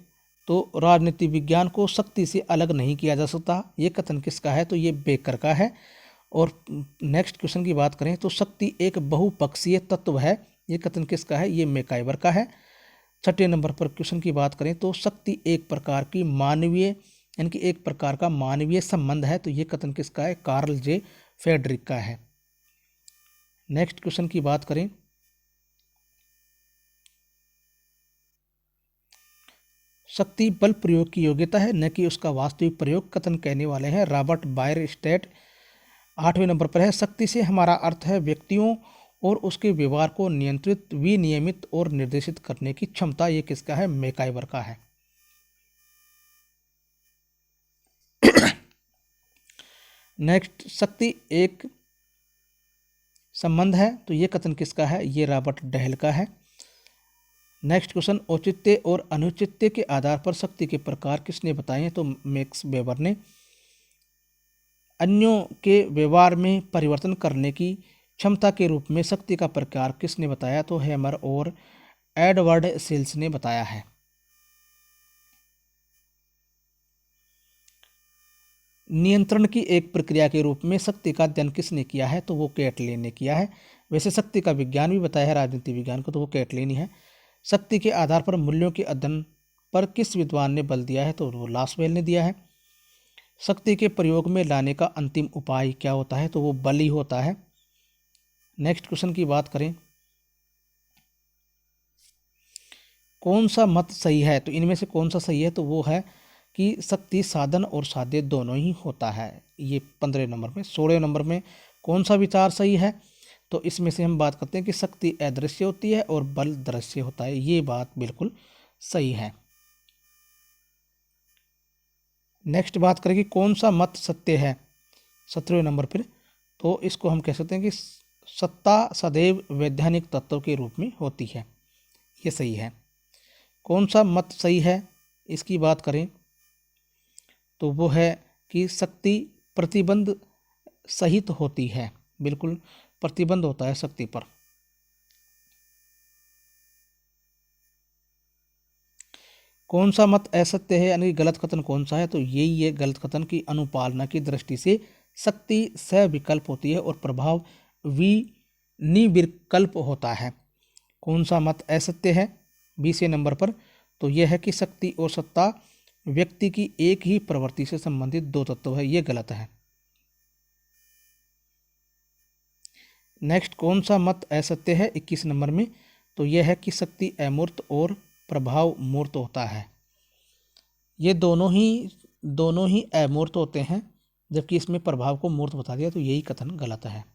तो राजनीति विज्ञान को शक्ति से अलग नहीं किया जा सकता, ये कथन किसका है? तो ये बेकर का है। और नेक्स्ट क्वेश्चन की बात करें तो शक्ति एक बहुपक्षीय तत्व है, ये कथन किसका है? ये मैकाइवर का है। 6ठे नंबर पर क्वेश्चन की बात करें तो शक्ति एक प्रकार की मानवीय यानी कि एक प्रकार का मानवीय संबंध है, तो ये कथन किसका है? कार्ल जे फेडरिक का है। नेक्स्ट क्वेश्चन की बात करें शक्ति बल प्रयोग की योग्यता है न कि उसका वास्तविक प्रयोग, कथन कहने वाले हैं रॉबर्ट बायरस्टेट। 8वें नंबर पर है शक्ति से हमारा अर्थ है व्यक्तियों और उसके व्यवहार को नियंत्रित, विनियमित और निर्देशित करने की क्षमता, ये किसका है? मैकाइवर का है। नेक्स्ट शक्ति एक संबंध है, तो ये कथन किसका है? ये रॉबर्ट डहेल का है। नेक्स्ट क्वेश्चन औचित्य और अनुचित्य के आधार पर शक्ति के प्रकार किसने बताए हैं? तो मैक्स वेबर ने। अन्यों के व्यवहार में परिवर्तन करने की क्षमता के रूप में शक्ति का प्रकार किसने बताया? तो हैमर और एडवर्ड सेल्स ने बताया है। नियंत्रण की एक प्रक्रिया के रूप में शक्ति का अध्ययन किसने किया है? तो वो कैटलिन ने किया है। वैसे शक्ति का विज्ञान भी बताया है राजनीति विज्ञान को, तो वो कैटलिन ही है। शक्ति के आधार पर मूल्यों के अध्ययन पर किस विद्वान ने बल दिया है, तो वो लासबेल ने दिया है। शक्ति के प्रयोग में लाने का अंतिम उपाय क्या होता है, तो वो बल ही होता है। नेक्स्ट क्वेश्चन की बात करें, कौन सा मत सही है, तो इनमें से कौन सा सही है, तो वो है कि शक्ति साधन और साध्य दोनों ही होता है। ये 15 नंबर में। 16 नंबर में कौन सा विचार सही है, तो इसमें से हम बात करते हैं कि शक्ति अदृश्य होती है और बल दृश्य होता है। ये बात बिल्कुल सही है। नेक्स्ट बात करें कि कौन सा मत सत्य है, 17वें नंबर पर, तो इसको हम कह सकते हैं कि सत्ता सदैव वैधानिक तत्व के रूप में होती है। ये सही है। कौन सा मत सही है, इसकी बात करें तो वो है कि शक्ति प्रतिबंध सहित होती है। बिल्कुल प्रतिबंध होता है शक्ति पर। कौन सा मत असत्य है, यानी गलत कथन कौन सा है, तो यही है गलत कथन की अनुपालना की दृष्टि से शक्ति सविकल्प होती है और प्रभाव निविकल्प होता है। कौन सा मत असत्य है 20वें नंबर पर, तो यह है कि शक्ति और सत्ता व्यक्ति की एक ही प्रवृत्ति से संबंधित दो तत्व है। ये गलत है। नेक्स्ट कौन सा मत असत्य है 21 नंबर में, तो यह है कि शक्ति अमूर्त और प्रभाव मूर्त होता है। ये दोनों ही अमूर्त होते हैं, जबकि इसमें प्रभाव को मूर्त बता दिया, तो यही कथन गलत है।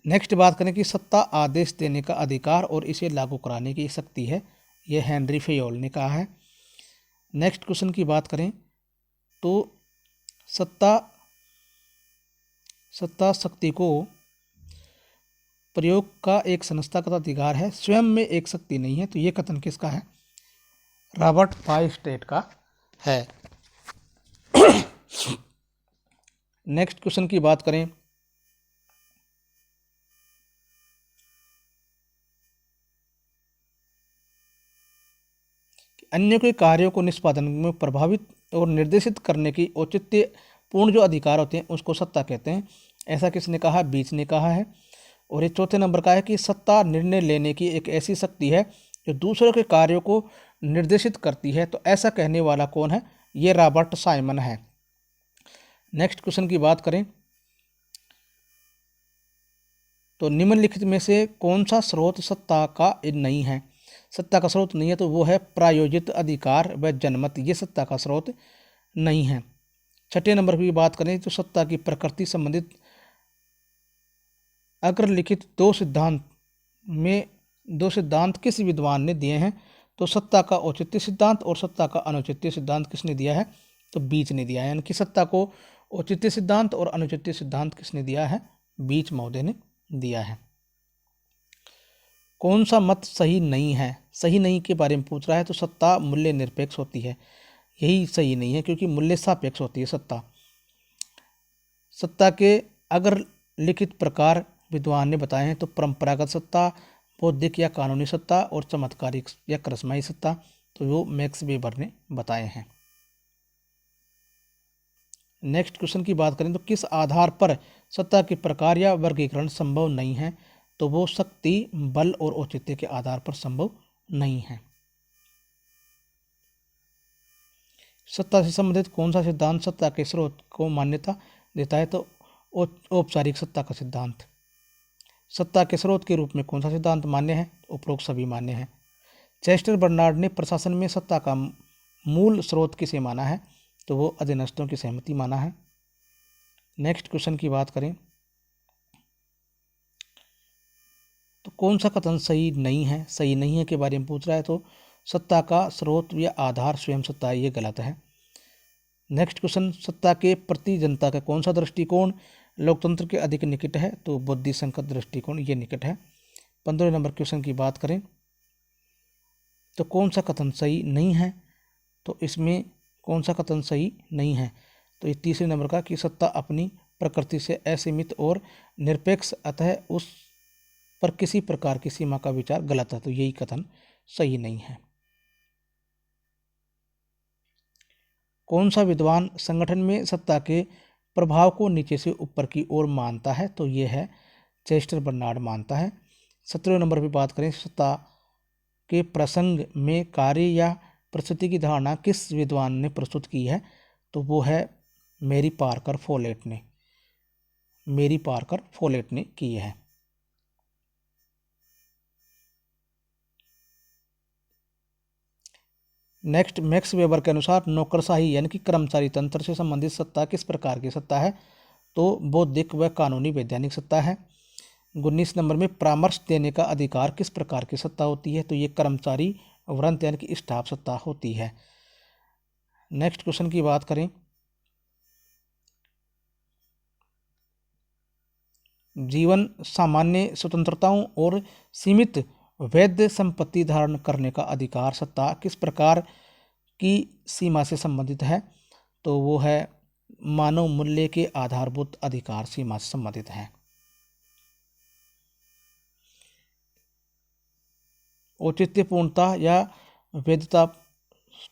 नेक्स्ट बात करें कि सत्ता आदेश देने का अधिकार और इसे लागू कराने की शक्ति है। यह हेनरी फेयोल ने कहा है। नेक्स्ट क्वेश्चन की बात करें तो सत्ता शक्ति को प्रयोग का एक संस्थागत अधिकार है, स्वयं में एक शक्ति नहीं है। तो ये कथन किसका है, रॉबर्ट फाइस्टेट का है। नेक्स्ट क्वेश्चन की बात करें अन्य के कार्यों को निष्पादन में प्रभावित और निर्देशित करने की औचित्य पूर्ण जो अधिकार होते हैं उसको सत्ता कहते हैं। ऐसा किसने कहा, बीच ने कहा है। और ये चौथे नंबर का है कि सत्ता निर्णय लेने की एक ऐसी शक्ति है जो दूसरों के कार्यों को निर्देशित करती है। तो ऐसा कहने वाला कौन है, ये रॉबर्ट साइमन है। नेक्स्ट क्वेश्चन की बात करें तो निम्नलिखित में से कौन सा स्रोत सत्ता का नहीं है। सत्ता का स्रोत नहीं है तो वो है प्रायोजित अधिकार व जनमत। ये सत्ता का स्रोत नहीं है। छठे नंबर की बात करें तो सत्ता की प्रकृति संबंधित अग्र लिखित दो सिद्धांत किस विद्वान ने दिए हैं, तो सत्ता का औचित्य सिद्धांत और सत्ता का अनुचित्य सिद्धांत किसने दिया है, तो बीच ने दिया है। यानी कि सत्ता को औचित्य सिद्धांत और अनुचित्य सिद्धांत किसने दिया है, बीच महोदय ने दिया है। कौन सा मत सही नहीं है, सही नहीं के बारे में पूछ रहा है, तो सत्ता मूल्य निरपेक्ष होती है। यही सही नहीं है क्योंकि मूल्य सापेक्ष होती है सत्ता के अगर लिखित प्रकार विद्वान ने बताए हैं तो परंपरागत सत्ता, बौद्धिक या कानूनी सत्ता और चमत्कारिक या करस्माई सत्ता, तो वो मैक्स वेबर ने बताए हैं। नेक्स्ट क्वेश्चन की बात करें तो किस आधार पर सत्ता के प्रकार या वर्गीकरण संभव नहीं है, तो वो शक्ति, बल और औचित्य के आधार पर संभव नहीं है। सत्ता से संबंधित कौन सा सिद्धांत सत्ता के स्रोत को मान्यता देता है, तो औपचारिक सत्ता का सिद्धांत। सत्ता के स्रोत के रूप में कौन सा सिद्धांत मान्य है, उपरोक्त सभी मान्य है। चेस्टर बर्नार्ड ने प्रशासन में सत्ता का मूल स्रोत किसे माना है, तो वो अधीनस्थों की सहमति माना है। नेक्स्ट क्वेश्चन की बात करें तो कौन सा कथन सही नहीं है, सही नहीं है के बारे में पूछ रहा है, तो सत्ता का स्रोत या आधार स्वयं सत्ता है, ये गलत है। नेक्स्ट क्वेश्चन, सत्ता के प्रति जनता का कौन सा दृष्टिकोण लोकतंत्र के अधिक निकट है, तो बुद्धि संकट दृष्टिकोण ये निकट है। 15 नंबर क्वेश्चन की बात करें तो कौन सा कथन सही नहीं है, तो इसमें कौन सा कथन सही नहीं है, तो ये तीसरे नंबर का कि सत्ता अपनी प्रकृति से असीमित और निरपेक्ष, अतः उस पर किसी प्रकार की सीमा का विचार गलत है, तो यही कथन सही नहीं है। कौन सा विद्वान संगठन में सत्ता के प्रभाव को नीचे से ऊपर की ओर मानता है, तो ये है चेस्टर बर्नार्ड मानता है। 17वें नंबर पर बात करें सत्ता के प्रसंग में कार्य या परिस्थिति की धारणा किस विद्वान ने प्रस्तुत की है, तो वो है मेरी पार्कर फोलेट ने की है। नेक्स्ट, मैक्स वेबर के अनुसार नौकरशाही यानी कि कर्मचारी तंत्र से संबंधित सत्ता किस प्रकार की सत्ता है, तो बौद्धिक व कानूनी वैधानिक सत्ता है। 19 नंबर में परामर्श देने का अधिकार किस प्रकार की सत्ता होती है, तो ये कर्मचारी वृंत यानी कि स्टाफ सत्ता होती है। नेक्स्ट क्वेश्चन की बात करें, जीवन सामान्य स्वतंत्रताओं और सीमित वैध संपत्ति धारण करने का अधिकार सत्ता किस प्रकार की सीमा से संबंधित है, तो वो है मानव मूल्य के आधारभूत अधिकार सीमा से संबंधित है। औचित्यपूर्णता या वैधता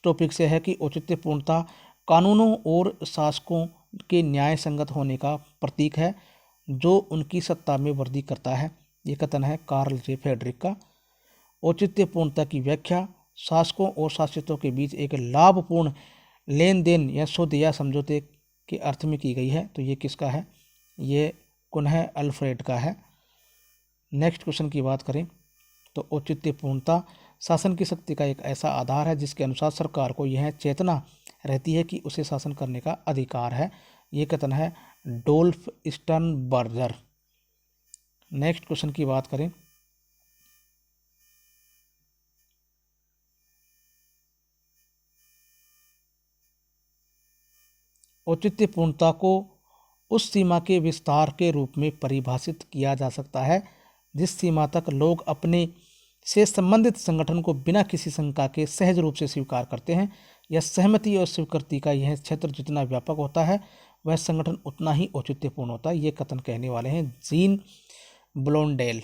टॉपिक से है कि औचित्यपूर्णता कानूनों और शासकों के न्याय संगत होने का प्रतीक है जो उनकी सत्ता में वृद्धि करता है। ये कथन है कार्ल जे फ्रेडरिक का। औचित्यपूर्णता की व्याख्या शासकों और शासितों के बीच एक लाभपूर्ण लेन देन या सौदे या समझौते के अर्थ में की गई है, तो ये किसका है, ये कुन्ह अल्फ्रेड का है। नेक्स्ट क्वेश्चन की बात करें तो औचित्यपूर्णता शासन की शक्ति का एक ऐसा आधार है जिसके अनुसार सरकार को यह चेतना रहती है कि उसे शासन करने का अधिकार है। ये कथन है डोल्फ स्टर्नबर्गर। नेक्स्ट क्वेश्चन की बात करें, औचित्यपूर्णता को उस सीमा के विस्तार के रूप में परिभाषित किया जा सकता है जिस सीमा तक लोग अपने से संबंधित संगठन को बिना किसी शंका के सहज रूप से स्वीकार करते हैं। यह सहमति और स्वीकृति का यह क्षेत्र जितना व्यापक होता है वह संगठन उतना ही औचित्यपूर्ण होता है। ये कथन कहने वाले हैं जीन ब्लोंडेल।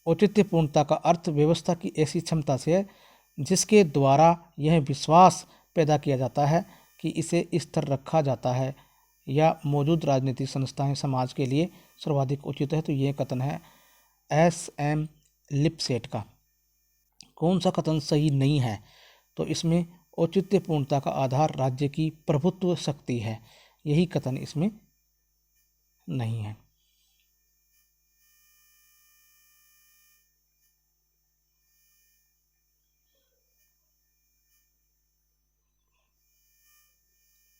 औचित्यपूर्णता का अर्थ व्यवस्था की ऐसी क्षमता से है जिसके द्वारा यह विश्वास पैदा किया जाता है कि इसे स्थिर रखा जाता है या मौजूद राजनीतिक संस्थाएं समाज के लिए सर्वाधिक उचित है। तो यह कथन है SM लिपसेट का। कौन सा कथन सही नहीं है, तो इसमें औचित्यपूर्णता का आधार राज्य की प्रभुत्व शक्ति है, यही कथन इसमें नहीं है।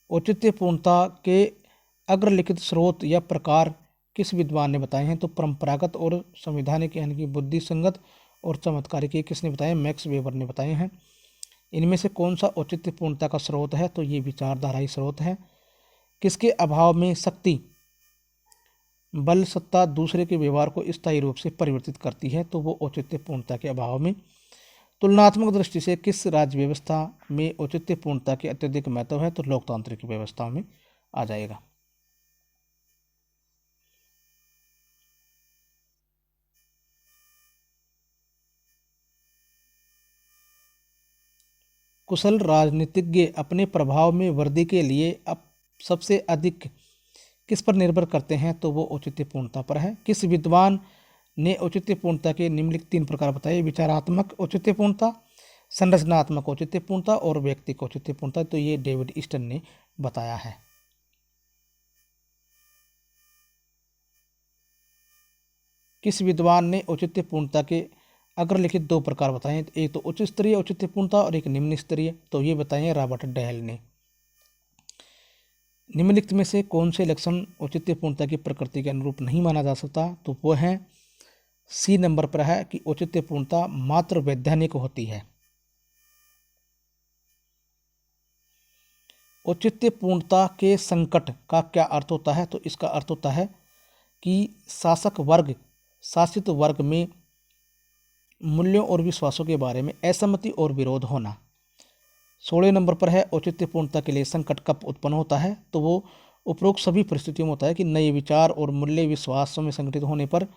औचित्यपूर्णता के अग्रलिखित स्रोत या प्रकार किस विद्वान ने बताए हैं, तो परंपरागत और संवैधानिक यानी कि बुद्धिसंगत और चमत्कारिक, ये किसने बताए, मैक्स वेबर ने बताए हैं। इनमें से कौन सा औचित्यपूर्णता का स्रोत है, तो ये विचारधाराई स्रोत है। किसके अभाव में शक्ति बल सत्ता दूसरे के व्यवहार को स्थायी रूप से परिवर्तित करती है, तो वो औचित्यपूर्णता के अभाव में। तुलनात्मक दृष्टि से किस राज्य व्यवस्था में औचित्यपूर्णता के अत्यधिक महत्व है, तो लोकतांत्रिक व्यवस्था में आ जाएगा। कुशल राजनीतिज्ञ अपने प्रभाव में वृद्धि के लिए अब सबसे अधिक किस पर निर्भर करते हैं, तो वो औचित्यपूर्णता पर है। किस विद्वान ने औचित्यपूर्णता के निम्नलिखित 3 प्रकार बताए, विचारात्मक औचित्यपूर्णता, संरचनात्मक औचित्यपूर्णता और व्यक्तिगत औचित्यपूर्णता, तो ये डेविड ईस्टन ने बताया है। किस विद्वान ने औचित्यपूर्णता के अग्रलिखित 2 प्रकार बताए, एक तो उच्च स्तरीय औचित्यपूर्णता और एक निम्न स्तरीय, तो ये बताए रॉबर्ट डहल ने। निम्नलिखित में से कौन से लक्षण औचित्यपूर्णता की प्रकृति के अनुरूप नहीं माना जा सकता, तो वो है C नंबर पर है कि औचित्यपूर्णता मात्र वैधानिक होती है। औचित्यपूर्णता के संकट का क्या अर्थ होता है, तो इसका अर्थ होता है कि शासक वर्ग शासित वर्ग में मूल्यों और विश्वासों के बारे में असहमति और विरोध होना। 16 नंबर पर है औचित्यपूर्णता के लिए संकट कब उत्पन्न होता है, तो वो उपरोक्त सभी परिस्थितियों में होता है कि नए विचार और मूल्य विश्वासों में संगठित होने पर,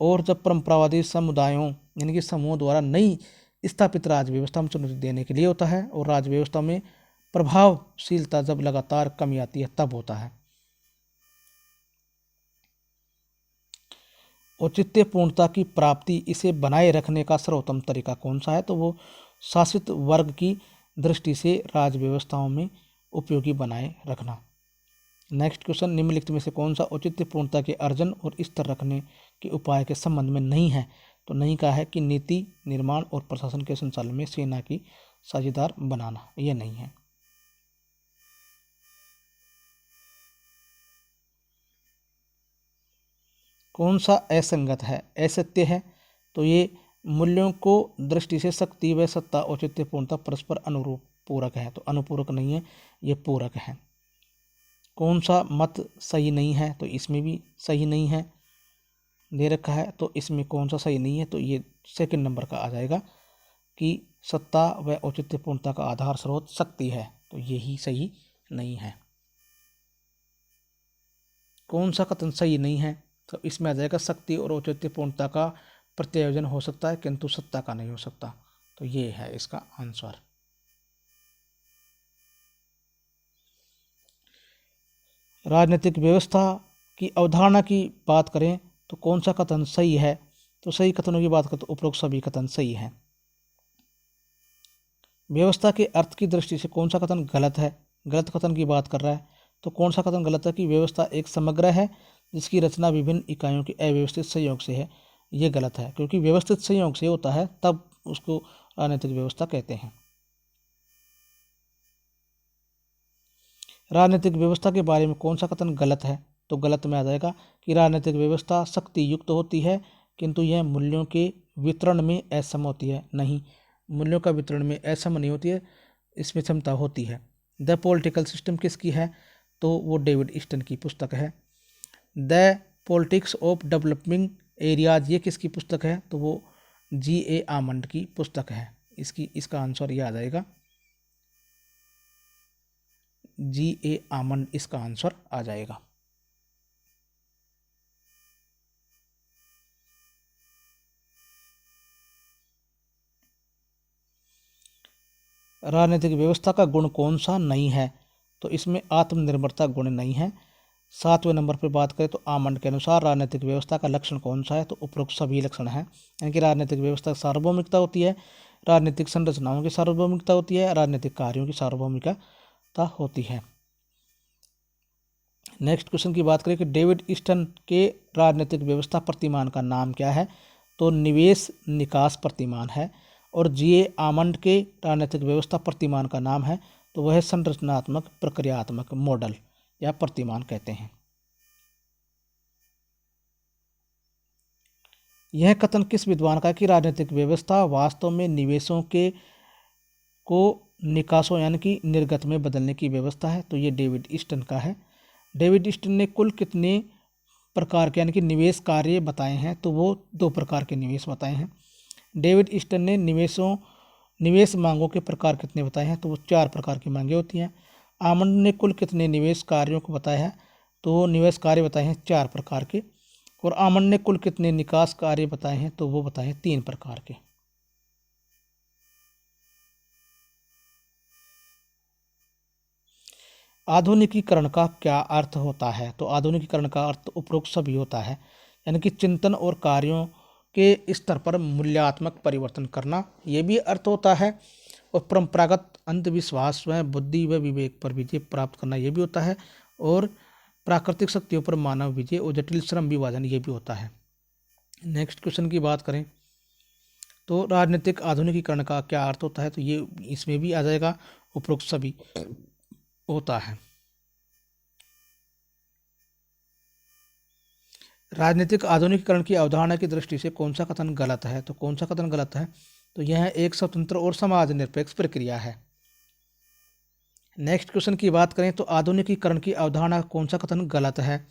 और जब परंपरावादी समुदायों यानी कि समूहों द्वारा नई स्थापित राज्य व्यवस्था में चुनौती देने के लिए होता है, और राज्य व्यवस्था में प्रभावशीलता जब लगातार कमी आती है तब होता है। औचित्यपूर्णता की प्राप्ति, इसे बनाए रखने का सर्वोत्तम तरीका कौन सा है? तो वो शासित वर्ग की दृष्टि से राज्य व्यवस्थाओं में उपयोगी बनाए रखना। नेक्स्ट क्वेश्चन, निम्नलिखित में से कौन सा औचित्यपूर्णता के अर्जन और स्तर रखने के उपाय के संबंध में नहीं है? तो नहीं का है कि नीति निर्माण और प्रशासन के संचालन में सेना की साझेदार बनाना, यह नहीं है। कौन सा असंगत है, असत्य है? तो ये मूल्यों को दृष्टि से शक्ति व सत्ता औचित्यपूर्णता परस्पर अनुरूप पूरक है, तो अनुपूरक नहीं है, ये पूरक है। कौन सा मत सही नहीं है? तो इसमें भी सही नहीं है दे रखा है, तो इसमें कौन सा सही नहीं है? तो ये सेकंड नंबर का आ जाएगा कि सत्ता व औचित्यपूर्णता का आधार स्रोत शक्ति है, तो यही सही नहीं है। कौन सा कथन सही नहीं है? तो इसमें आ जाएगा शक्ति और औचित्यपूर्णता का प्रत्यायोजन हो सकता है किंतु सत्ता का नहीं हो सकता, तो ये है इसका आंसर। राजनीतिक व्यवस्था की अवधारणा की बात करें तो कौन सा कथन सही है? तो सही कथनों की बात करें तो उपरोक्त सभी कथन सही है। व्यवस्था के अर्थ की दृष्टि से कौन सा कथन गलत है? गलत कथन की बात कर रहा है, तो कौन सा कथन गलत है कि व्यवस्था एक समग्र है जिसकी रचना विभिन्न इकाइयों के अव्यवस्थित संयोग से है, ये गलत है, क्योंकि व्यवस्थित संयोग से होता है तब उसको राजनीतिक व्यवस्था कहते हैं। राजनीतिक व्यवस्था के बारे में कौन सा कथन गलत है? तो गलत में आ जाएगा कि राजनीतिक व्यवस्था शक्ति युक्त होती है किंतु यह मूल्यों के वितरण में असम होती है। नहीं, मूल्यों का वितरण में असम नहीं होती है, इसमें क्षमता होती है। द पॉलिटिकल सिस्टम किसकी है? तो वो डेविड ईस्टन की पुस्तक है। The politics of developing areas, ये किसकी पुस्तक है? तो वो G.A. आमंड की पुस्तक है। इसका आंसर ये आ जाएगा, G.A. आमंड इसका आंसर आ जाएगा। राजनीतिक व्यवस्था का गुण कौन सा नहीं है? तो इसमें आत्मनिर्भरता गुण नहीं है। 7वें नंबर पर बात करें तो आमंड के अनुसार राजनीतिक व्यवस्था का लक्षण कौन सा है? तो उपरोक्त सभी लक्षण है, यानी कि राजनीतिक व्यवस्था सार्वभौमिकता होती है, राजनीतिक संरचनाओं की सार्वभौमिकता होती है, राजनीतिक कार्यों की सार्वभौमिकता होती है। नेक्स्ट क्वेश्चन की बात करें कि डेविड ईस्टन के राजनीतिक व्यवस्था प्रतिमान का नाम क्या है? तो निवेश निकास प्रतिमान है। और G.A. आमंड के राजनीतिक व्यवस्था प्रतिमान का नाम है तो वह संरचनात्मक प्रक्रियात्मक मॉडल या प्रतिमान कहते हैं। यह कथन किस विद्वान का है कि राजनीतिक व्यवस्था वास्तव में निवेशों के को निकासों यानी कि निर्गत में बदलने की व्यवस्था है? तो ये डेविड ईस्टन का है। डेविड ईस्टन ने कुल कितने प्रकार के यानी कि निवेश कार्य बताए हैं? तो वो 2 प्रकार के निवेश बताए हैं। डेविड ईस्टन ने निवेश मांगों के प्रकार कितने बताए हैं? तो वो 4 प्रकार की मांगें होती हैं। आमंड ने कुल कितने निवेश कार्यों को बताया है? तो निवेश कार्य बताए हैं 4 प्रकार के। और आमंड ने कुल कितने निकास कार्य बताए हैं? तो वो बताए हैं 3 प्रकार के। आधुनिकीकरण का क्या अर्थ होता है? तो आधुनिकीकरण का अर्थ उपरोक्त सभी होता है, यानी कि चिंतन और कार्यों के स्तर पर मूल्यात्मक परिवर्तन करना, ये भी अर्थ होता है। और परंपरागत अंधविश्वास व बुद्धि व विवेक पर विजय प्राप्त करना, ये भी होता है। और प्राकृतिक शक्तियों पर मानव विजय और जटिल श्रम विभाजन, ये भी होता है। नेक्स्ट क्वेश्चन की बात करें तो राजनीतिक आधुनिकीकरण का क्या अर्थ होता है? तो ये इसमें भी आ जाएगा, उपरोक्त सभी होता है। राजनीतिक आधुनिकीकरण की अवधारणा की दृष्टि से कौन सा कथन गलत है? तो कौन सा कथन गलत है? तो यह एक स्वतंत्र और समाज निरपेक्ष प्रक्रिया है। नेक्स्ट क्वेश्चन की बात करें तो आधुनिकीकरण की अवधारणा कौन सा कथन गलत है?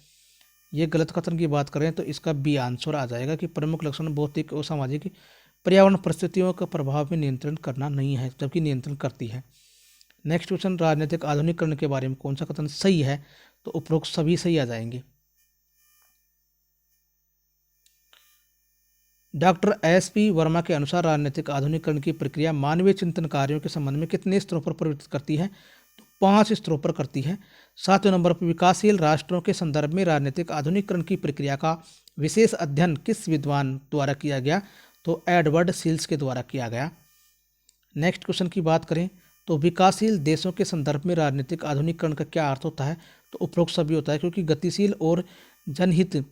ये गलत कथन की बात करें तो इसका बी आंसर आ जाएगा कि प्रमुख लक्षण भौतिक और सामाजिक पर्यावरण परिस्थितियों का प्रभाव में नियंत्रण करना नहीं है, जबकि नियंत्रण करती है। नेक्स्ट क्वेश्चन, राजनीतिक आधुनिकीकरण के बारे में कौन सा कथन सही है? तो उपरोक्त सभी सही आ जाएंगे। Doctor S.P. वर्मा के अनुसार राजनीतिक आधुनिकीकरण की प्रक्रिया मानवीय चिंतन कार्यों के संबंध में कितने स्तरों पर परिवर्तित करती है? तो 5 स्तरों पर करती है। 7वें नंबर पर विकासशील राष्ट्रों के संदर्भ में राजनीतिक आधुनिकीकरण की प्रक्रिया का विशेष अध्ययन किस विद्वान द्वारा किया गया? तो एडवर्ड सील्स के द्वारा किया गया। नेक्स्ट क्वेश्चन की बात करें तो विकासशील देशों के संदर्भ में राजनीतिक आधुनिकीकरण का क्या अर्थ होता है? तो उपरोक्त सभी होता है, क्योंकि गतिशील और जनहित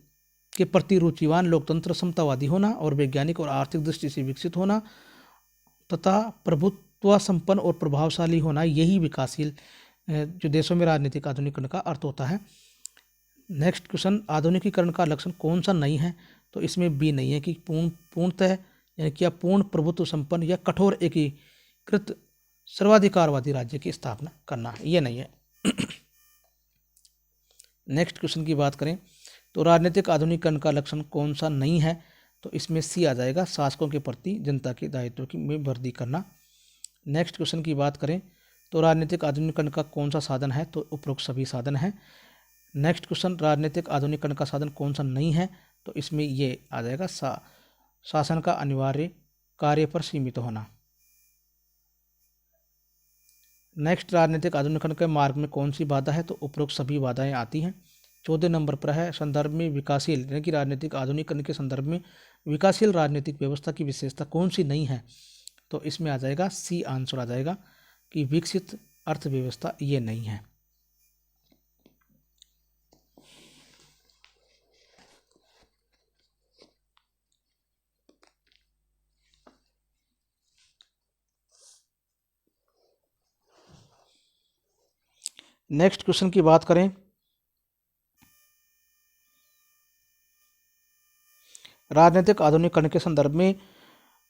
के प्रति रुचिवान, लोकतंत्र, समतावादी होना और वैज्ञानिक और आर्थिक दृष्टि से विकसित होना तथा प्रभुत्व संपन्न और प्रभावशाली होना, यही विकासशील जो देशों में राजनीतिक आधुनिकीकरण का अर्थ होता है। नेक्स्ट क्वेश्चन, आधुनिकीकरण का लक्षण कौन सा नहीं है? तो इसमें बी नहीं है कि पूर्णतः यानी कि पूर्ण प्रभुत्व संपन्न या कठोर एकीकृत सर्वाधिकारवादी राज्य की स्थापना करना, ये नहीं है। नेक्स्ट क्वेश्चन की बात करें तो राजनीतिक आधुनिकीकरण का लक्षण कौन सा नहीं है? तो इसमें सी आ जाएगा, शासकों के प्रति जनता के दायित्व की में वृद्धि करना। नेक्स्ट क्वेश्चन की बात करें तो राजनीतिक आधुनिकीकरण का कौन सा साधन है? तो उपरोक्त सभी साधन है। नेक्स्ट क्वेश्चन, राजनीतिक आधुनिकीकरण का साधन कौन सा नहीं है? तो इसमें ये आ जाएगा, शासन का अनिवार्य कार्य पर सीमित होना। नेक्स्ट, राजनीतिक आधुनिकीकरण के मार्ग में कौन सी बाधा है? तो उपरोक्त सभी बाधाएं आती हैं। 14 नंबर पर है, संदर्भ में विकासशील यानी कि राजनीतिक आधुनिकीकरण के संदर्भ में विकासशील राजनीतिक व्यवस्था की विशेषता कौन सी नहीं है? तो इसमें आ जाएगा सी आंसर आ जाएगा कि विकसित अर्थव्यवस्था ये नहीं है। नेक्स्ट क्वेश्चन की बात करें, राजनीतिक आधुनिकीकरण के संदर्भ में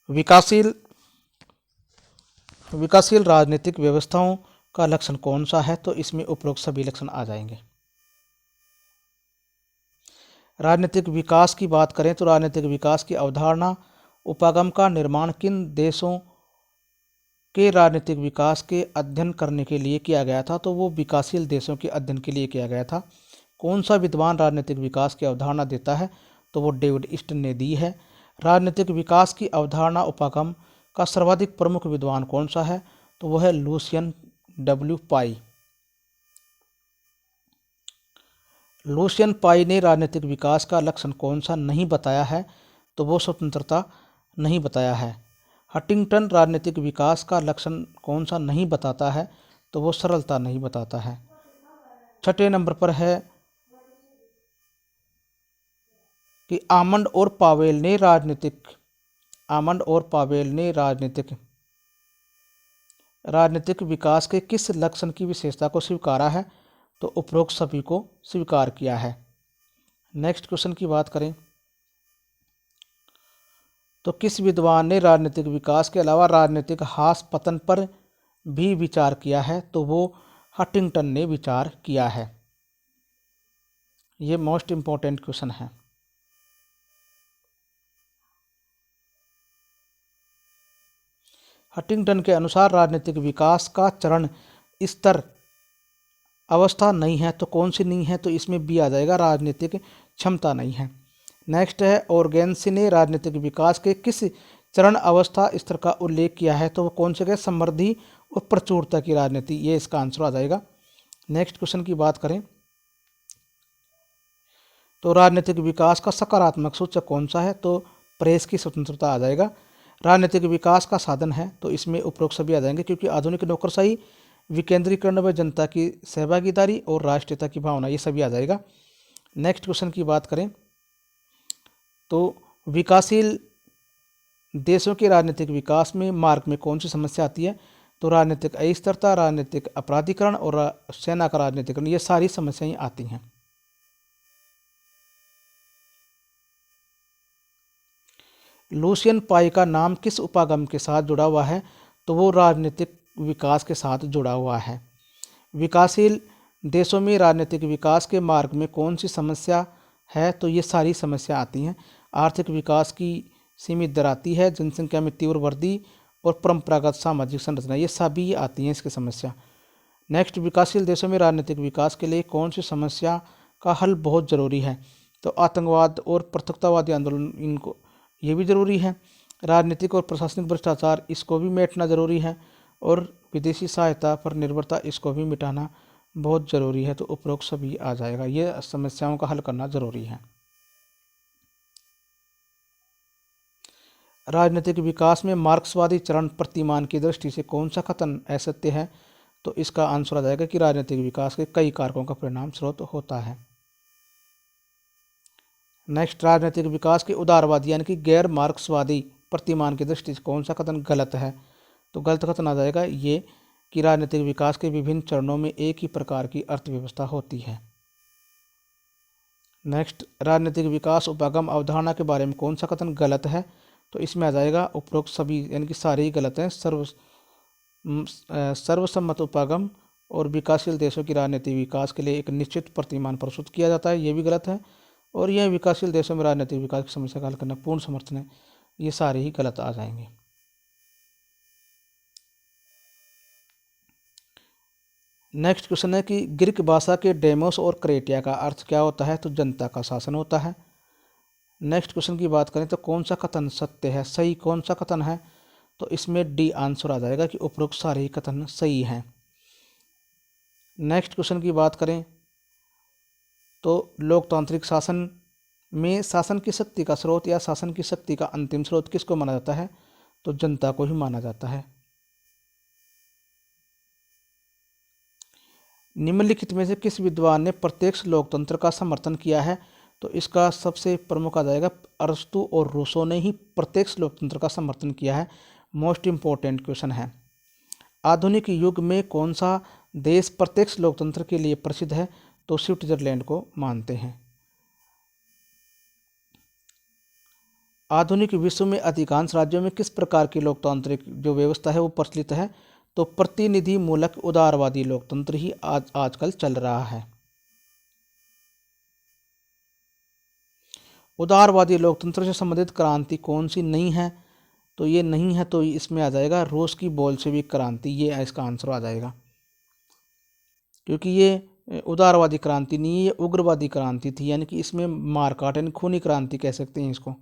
विकासशील राजनीतिक व्यवस्थाओं का लक्षण कौन सा है? तो इसमें उपरोक्त सभी लक्षण आ जाएंगे। राजनीतिक विकास की बात करें तो राजनीतिक विकास की अवधारणा उपागम का निर्माण किन देशों के राजनीतिक विकास के अध्ययन करने के लिए किया गया था? तो वो विकासशील देशों के अध्ययन के लिए किया गया था। कौन सा विद्वान राजनीतिक विकास की अवधारणा देता है? तो वो डेविड ईस्टन ने दी है। राजनीतिक विकास की अवधारणा उपागम का सर्वाधिक प्रमुख विद्वान कौन सा है? तो वो है लुसियन डब्ल्यू पाई। लुसियन पाई ने राजनीतिक विकास का लक्षण कौन सा नहीं बताया है? तो वो स्वतंत्रता नहीं बताया है। हंटिंगटन राजनीतिक विकास का लक्षण कौन सा नहीं बताता है? तो वो सरलता नहीं बताता है। 6ठे नंबर पर है कि आमंड और पावेल ने राजनीतिक विकास के किस लक्षण की विशेषता को स्वीकारा है? तो उपरोक्त सभी को स्वीकार किया है। नेक्स्ट क्वेश्चन की बात करें तो किस विद्वान ने राजनीतिक विकास के अलावा राजनीतिक ह्रास पतन पर भी विचार किया है? तो वो हंटिंगटन ने विचार किया है। ये मोस्ट इंपॉर्टेंट क्वेश्चन है। हंटिंगटन के अनुसार राजनीतिक विकास का चरण स्तर अवस्था नहीं है। तो कौन सी नहीं है? तो इसमें बी आ जाएगा, राजनीतिक क्षमता नहीं है। नेक्स्ट है, ऑर्गेन्सी ने राजनीतिक विकास के किस चरण अवस्था स्तर का उल्लेख किया है? तो वो कौन से? समृद्धि और प्रचुरता की राजनीति, ये इसका आंसर आ जाएगा। नेक्स्ट क्वेश्चन की बात करें तो राजनीतिक विकास का सकारात्मक सूचक कौन सा है? तो प्रेस की स्वतंत्रता आ जाएगा। राजनीतिक विकास का साधन है, तो इसमें उपरोक्त सभी आ जाएंगे, क्योंकि आधुनिक नौकरशाही, विकेंद्रीकरण व जनता की सहभागीदारी और राष्ट्रीयता की भावना, ये सभी आ जाएगा। नेक्स्ट क्वेश्चन की बात करें तो विकासशील देशों के राजनीतिक विकास में मार्ग में कौन सी समस्या आती है? तो राजनीतिक अस्थिरता, राजनीतिक अपराधीकरण और सेना का राजनीतिकरण, ये सारी समस्याएं आती हैं। लुसियन पाई का नाम किस उपागम के साथ जुड़ा हुआ है? तो वो राजनीतिक विकास के साथ जुड़ा हुआ है। विकासशील देशों में राजनीतिक विकास के मार्ग में कौन सी समस्या है? तो ये सारी समस्या आती हैं। आर्थिक विकास की सीमित दर आती है, जनसंख्या में तीव्र वृद्धि और परंपरागत सामाजिक संरचना, ये सभी आती हैं इसकी समस्या। नेक्स्ट, विकासशील देशों में राजनीतिक विकास के लिए कौन सी समस्या का हल बहुत ज़रूरी है? तो आतंकवाद और पृथकतावादी आंदोलन, इनको ये भी ज़रूरी है। राजनीतिक और प्रशासनिक भ्रष्टाचार, इसको भी मेटना ज़रूरी है। और विदेशी सहायता पर निर्भरता, इसको भी मिटाना बहुत ज़रूरी है। तो उपरोक्त सभी आ जाएगा। ये समस्याओं का हल करना ज़रूरी है। राजनीतिक विकास में मार्क्सवादी चरण प्रतिमान की दृष्टि से कौन सा कथन असत्य है? तो इसका आंसर आ जाएगा कि राजनीतिक विकास के कई कारकों का परिणाम स्रोत होता है। नेक्स्ट, राजनीतिक विकास के उदारवादी यानी कि गैर मार्क्सवादी प्रतिमान की दृष्टि से कौन सा कथन गलत है? तो गलत कथन आ जाएगा ये कि राजनीतिक विकास के विभिन्न चरणों में एक ही प्रकार की अर्थव्यवस्था होती है। नेक्स्ट, राजनीतिक विकास उपागम अवधारणा के बारे में कौन सा कथन गलत है? तो इसमें आ जाएगा उपरोक्त सभी यानी कि सारे ही गलत हैं। सर्वसम्मत उपागम और विकासशील देशों की राजनीतिक विकास के लिए एक निश्चित प्रतिमान प्रस्तुत किया जाता है, ये भी गलत है। और यह विकासशील देशों में राजनीतिक विकास की समस्या का हल करना पूर्ण समर्थन है, ये सारे ही गलत आ जाएंगे। नेक्स्ट क्वेश्चन है कि ग्रीक भाषा के डेमोस और क्रेटिया का अर्थ क्या होता है? तो जनता का शासन होता है। नेक्स्ट क्वेश्चन की बात करें तो कौन सा कथन सत्य है, सही कौन सा कथन है? तो इसमें डी आंसर आ जाएगा कि उपरोक्त सारे ही कथन सही हैं। नेक्स्ट क्वेश्चन की बात करें तो लोकतांत्रिक शासन में शासन की शक्ति का स्रोत या शासन की शक्ति का अंतिम स्रोत किसको माना जाता है? तो जनता को ही माना जाता है। निम्नलिखित में से किस विद्वान ने प्रत्यक्ष लोकतंत्र का समर्थन किया है? तो इसका सबसे प्रमुख आ जाएगा अरस्तु और रूसो ने ही प्रत्यक्ष लोकतंत्र का समर्थन किया है। मोस्ट इंपॉर्टेंट क्वेश्चन है। आधुनिक युग में कौन सा देश प्रत्यक्ष लोकतंत्र के लिए प्रसिद्ध है? तो स्विट्जरलैंड को मानते हैं। आधुनिक विश्व में अधिकांश राज्यों में किस प्रकार की लोकतांत्रिक जो व्यवस्था है वो प्रचलित है? तो प्रतिनिधि मूलक उदारवादी लोकतंत्र ही आजकल चल रहा है। उदारवादी लोकतंत्र से संबंधित क्रांति कौन सी नहीं है? तो ये नहीं है, तो इसमें आ जाएगा रूस की बोल्शेविक क्रांति, ये इसका आंसर आ जाएगा। क्योंकि ये उदारवादी क्रांति नहीं है, ये उग्रवादी क्रांति थी, यानी कि इसमें मारकाट यानी खूनी क्रांति कह सकते हैं इसको।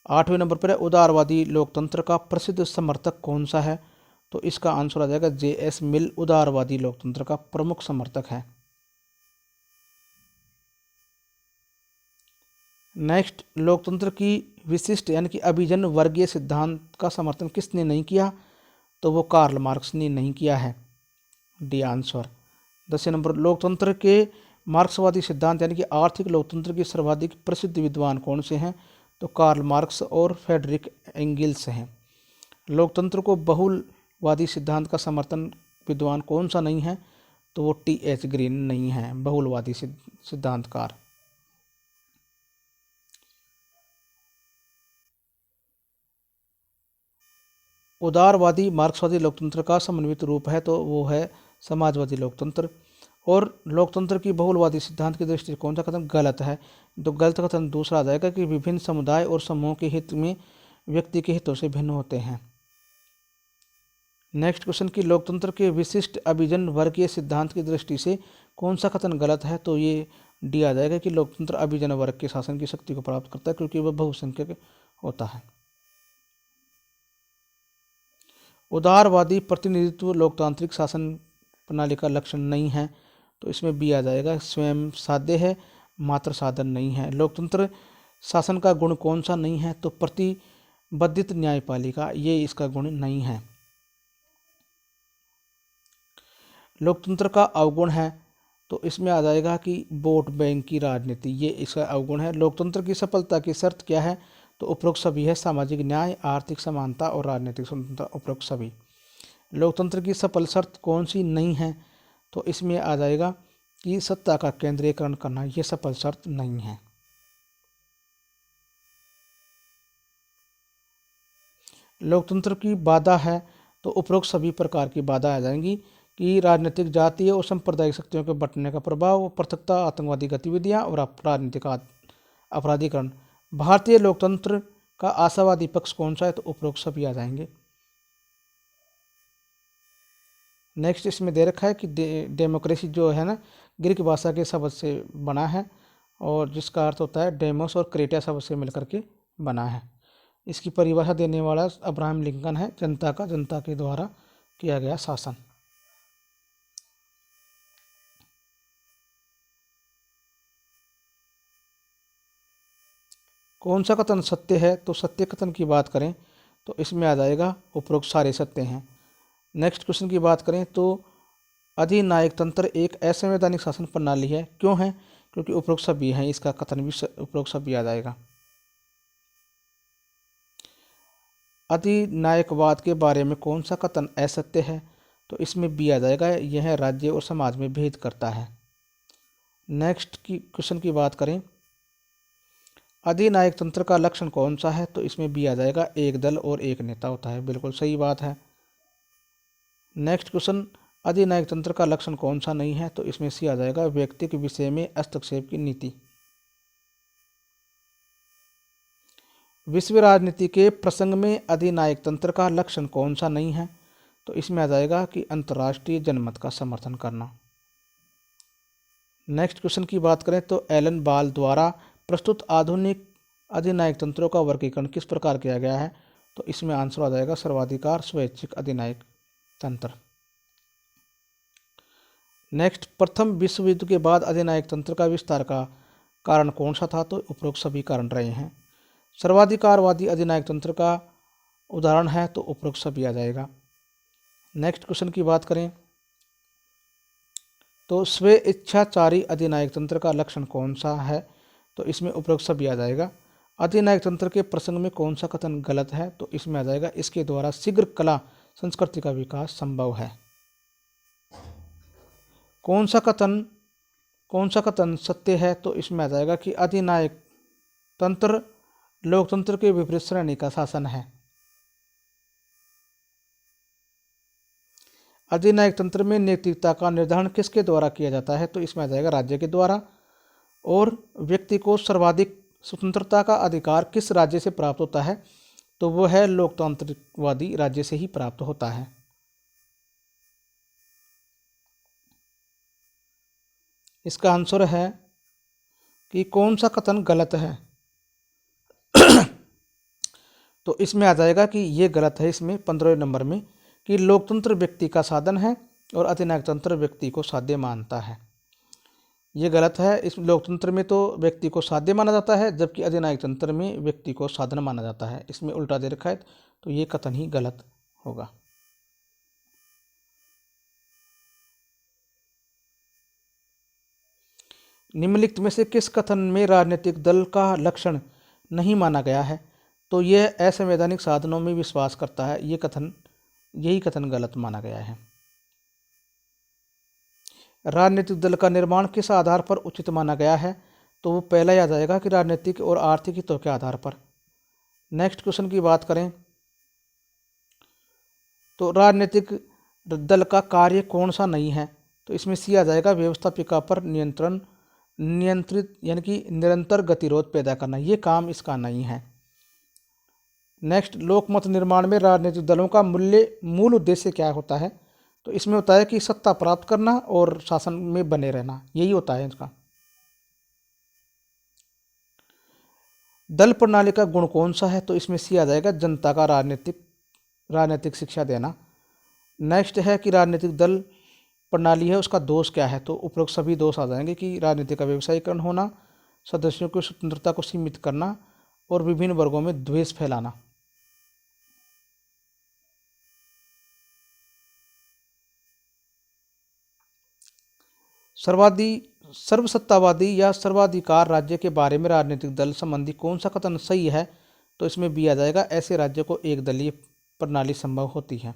8वें नंबर पर है उदारवादी लोकतंत्र का प्रसिद्ध समर्थक कौन सा है? तो इसका आंसर आ जाएगा J.S. मिल उदारवादी लोकतंत्र का प्रमुख समर्थक है। नेक्स्ट, लोकतंत्र की विशिष्ट यानी कि अभिजन वर्गीय सिद्धांत का समर्थन किसने नहीं किया? तो वो कार्ल मार्क्स ने नहीं किया है, डी आंसर। 10वें नंबर, लोकतंत्र के मार्क्सवादी सिद्धांत यानी कि आर्थिक लोकतंत्र के सर्वाधिक प्रसिद्ध विद्वान कौन से हैं? तो कार्ल मार्क्स और फ्रेडरिक एंगिल्स हैं। लोकतंत्र को बहुलवादी सिद्धांत का समर्थन विद्वान कौन सा नहीं है? तो वो T.H. ग्रीन नहीं है, बहुलवादी सिद्धांतकार। उदारवादी मार्क्सवादी लोकतंत्र का समन्वित रूप है तो वो है समाजवादी लोकतंत्र। और लोकतंत्र की बहुलवादी सिद्धांत की दृष्टि से कौन सा कथन गलत है? तो गलत कथन दूसरा आ जाएगा कि विभिन्न समुदाय और समूह के हित में व्यक्ति के हितों से भिन्न होते हैं। नेक्स्ट क्वेश्चन की लोकतंत्र के विशिष्ट अभिजन वर्गीय सिद्धांत की दृष्टि से कौन सा कथन गलत है? तो ये डी आ जाएगा कि लोकतंत्र अभिजन वर्ग के शासन की शक्ति को प्राप्त करता है क्योंकि वह बहुसंख्यक होता है। उदारवादी प्रतिनिधित्व लोकतांत्रिक शासन प्रणाली का लक्षण नहीं है, तो इसमें बी आ जाएगा, स्वयं साध्य है मात्र साधन नहीं है। लोकतंत्र शासन का गुण कौन सा नहीं है? तो प्रतिबद्धित न्यायपालिका, ये इसका गुण नहीं है। लोकतंत्र का अवगुण है तो इसमें आ जाएगा कि वोट बैंक की राजनीति, ये इसका अवगुण है। लोकतंत्र की सफलता की शर्त क्या है? तो उपरोक्त सभी है, सामाजिक न्याय, आर्थिक समानता और राजनीतिक स्वतंत्रता, उपरोक्त सभी। लोकतंत्र की सफल शर्त कौन सी नहीं है? तो इसमें आ जाएगा कि सत्ता का केंद्रीकरण करना, ये सफल शर्त नहीं है। लोकतंत्र की बाधा है तो उपरोक्त सभी प्रकार की बाधा आ जाएंगी कि राजनीतिक, जातीय और सांप्रदायिक शक्तियों के बंटने का प्रभाव, पृथकता, आतंकवादी गतिविधियां और राजनीतिक अपराधीकरण। भारतीय लोकतंत्र का आशावादी पक्ष कौन सा है? तो उपरोक्त सभी आ जाएंगे। नेक्स्ट इसमें दे रखा है कि डेमोक्रेसी जो है ना, ग्रीक भाषा के शब्द से बना है और जिसका अर्थ होता है डेमोस और क्रेटिया शब्द से मिलकर के बना है। इसकी परिभाषा देने वाला अब्राहम लिंकन है, जनता का जनता के द्वारा किया गया शासन। कौन सा कथन सत्य है? तो सत्य कथन की बात करें तो इसमें आ जाएगा उपरोक्त सारे सत्य हैं। नेक्स्ट क्वेश्चन की बात करें तो अधिनायक तंत्र एक असंवैधानिक शासन प्रणाली है, क्यों है? क्योंकि उपरोक्त सभी हैं, इसका कथन भी उपरोक्त सभी आ जाएगा। अधिनायकवाद के बारे में कौन सा कथन असत्य है? तो इसमें बी आ जाएगा, यह राज्य और समाज में भेद करता है। नेक्स्ट की क्वेश्चन की बात करें, अधिनायक तंत्र का लक्षण कौन सा है? तो इसमें बी आ जाएगा, एक दल और एक नेता होता है। बिल्कुल सही बात है। नेक्स्ट क्वेश्चन, अधिनायक तंत्र का लक्षण कौन सा नहीं है? तो इसमें सी आ जाएगा, व्यक्ति के विषय में हस्तक्षेप की नीति। विश्व राजनीति के प्रसंग में अधिनायक तंत्र का लक्षण कौन सा नहीं है? तो इसमें आ जाएगा कि अंतर्राष्ट्रीय जनमत का समर्थन करना। नेक्स्ट क्वेश्चन की बात करें तो एलन बाल द्वारा प्रस्तुत आधुनिक अधिनायक तंत्रों का वर्गीकरण किस प्रकार किया गया है? तो इसमें आंसर आ जाएगा, सर्वाधिकार स्वैच्छिक अधिनायक तंत्र। नेक्स्ट, प्रथम विश्व युद्ध के बाद अधिनायक तंत्र का विस्तार का कारण कौन सा था? तो उपरोक्त सभी कारण रहे हैं। सर्वाधिकारवादी अधिनायक तंत्र का उदाहरण है तो उपरोक्त सभी आ जाएगा। नेक्स्ट क्वेश्चन की बात करें तो स्वे इच्छाचारी अधिनायक तंत्र का लक्षण कौन सा है? तो इसमें उपरोक्त सभी आ जाएगा। अधिनायक तंत्र के प्रसंग में कौन सा कथन गलत है? तो इसमें आ जाएगा, इसके द्वारा शीघ्र कला संस्कृति का विकास संभव है। कौन सा कथन सत्य है? तो इसमें आ जाएगा कि अधिनायक तंत्र लोकतंत्र के विपरीत श्रेणी का शासन है। अधिनायक तंत्र में नैतिकता का निर्धारण किसके द्वारा किया जाता है? तो इसमें आ जाएगा, राज्य के द्वारा। और व्यक्ति को सर्वाधिक स्वतंत्रता का अधिकार किस राज्य से प्राप्त होता है? तो वो है लोकतांत्रिकवादी राज्य से ही प्राप्त होता है। इसका आंसर है कि कौन सा कथन गलत है? तो इसमें आ जाएगा कि ये गलत है, इसमें 15वें नंबर में, कि लोकतंत्र व्यक्ति का साधन है और अधिनायक तंत्र व्यक्ति को साध्य मानता है। ये गलत है। इस लोकतंत्र में तो व्यक्ति को साध्य माना जाता है, जबकि अधिनायक तंत्र में व्यक्ति को साधन माना जाता है। इसमें उल्टा दे रखा है, तो ये कथन ही गलत होगा। निम्नलिखित में से किस कथन में राजनीतिक दल का लक्षण नहीं माना गया है? तो यह असंवैधानिक साधनों में विश्वास करता है, यही कथन गलत माना गया है। राजनीतिक दल का निर्माण किस आधार पर उचित माना गया है? तो वो पहला ही आ जाएगा कि राजनीतिक और आर्थिक हितों के आधार पर। नेक्स्ट क्वेश्चन की बात करें तो राजनीतिक दल का कार्य कौन सा नहीं है? तो इसमें सी आ जाएगा, व्यवस्थापिका पर नियंत्रित यानी कि निरंतर गतिरोध पैदा करना, ये काम इसका नहीं है। नेक्स्ट, लोकमत निर्माण में राजनीतिक दलों का मूल उद्देश्य क्या होता है? तो इसमें होता है कि सत्ता प्राप्त करना और शासन में बने रहना, यही होता है इसका। दल प्रणाली का गुण कौन सा है? तो इसमें सी आ जाएगा, जनता का राजनीतिक शिक्षा देना। नेक्स्ट है कि राजनीतिक दल प्रणाली है, उसका दोष क्या है? तो उपरोक्त सभी दोष आ जाएंगे कि राजनीति का व्यवसायीकरण होना, सदस्यों की स्वतंत्रता को सीमित करना और विभिन्न वर्गों में द्वेष फैलाना। सर्वसत्तावादी या सर्वाधिकार राज्य के बारे में राजनीतिक दल संबंधी कौन सा कथन सही है? तो इसमें बी आ जाएगा, ऐसे राज्य को एक दलीय प्रणाली संभव होती है,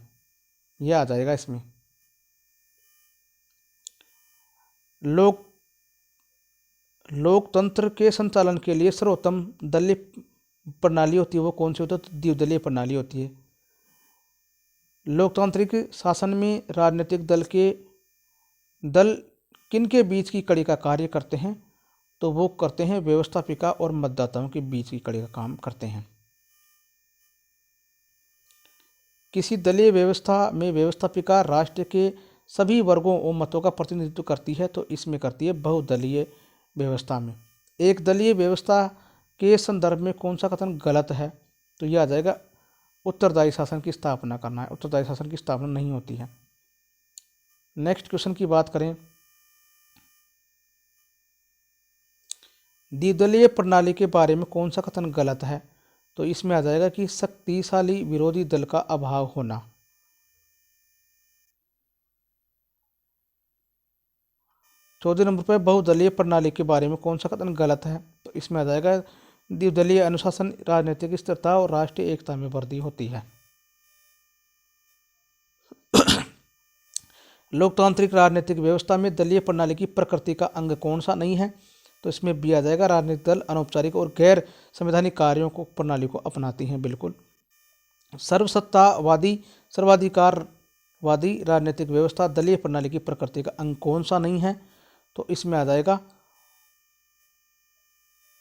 यह आ जाएगा इसमें। लोकतंत्र के संचालन के लिए सर्वोत्तम दलीय प्रणाली होती है, वो कौन सी होती है? तो द्विदलीय प्रणाली होती है। लोकतांत्रिक शासन में राजनीतिक दल किन के बीच की कड़ी का कार्य करते हैं? तो वो करते हैं व्यवस्थापिका और मतदाताओं के बीच की कड़ी का काम करते हैं। किसी दलीय व्यवस्था में व्यवस्थापिका राष्ट्र के सभी वर्गों और मतों का प्रतिनिधित्व करती है, तो इसमें करती है बहुदलीय व्यवस्था में। एक दलीय व्यवस्था के संदर्भ में कौन सा कथन गलत है? तो यह आ जाएगा, उत्तरदायी शासन की स्थापना करना है। उत्तरदायी शासन की स्थापना नहीं होती है। नेक्स्ट क्वेश्चन की बात करें, द्विदलीय प्रणाली के बारे में कौन सा कथन गलत है? तो इसमें आ जाएगा कि शक्तिशाली विरोधी दल का अभाव होना। 14 नंबर पर बहुदलीय प्रणाली के बारे में कौन सा कथन गलत है? तो इसमें आ जाएगा द्विदलीय अनुशासन राजनीतिक स्थिरता और राष्ट्रीय एकता में वृद्धि होती है। लोकतांत्रिक राजनीतिक व्यवस्था में दलीय प्रणाली की प्रकृति का अंग कौन सा नहीं है? तो इसमें बी आ जाएगा, राजनीतिक दल अनौपचारिक और गैर संवैधानिक कार्यों को प्रणाली को अपनाती हैं। बिल्कुल। सर्वसत्तावादी सर्वाधिकारवादी राजनीतिक व्यवस्था दलीय प्रणाली की प्रकृति का अंग कौन सा नहीं है? तो इसमें आ जाएगा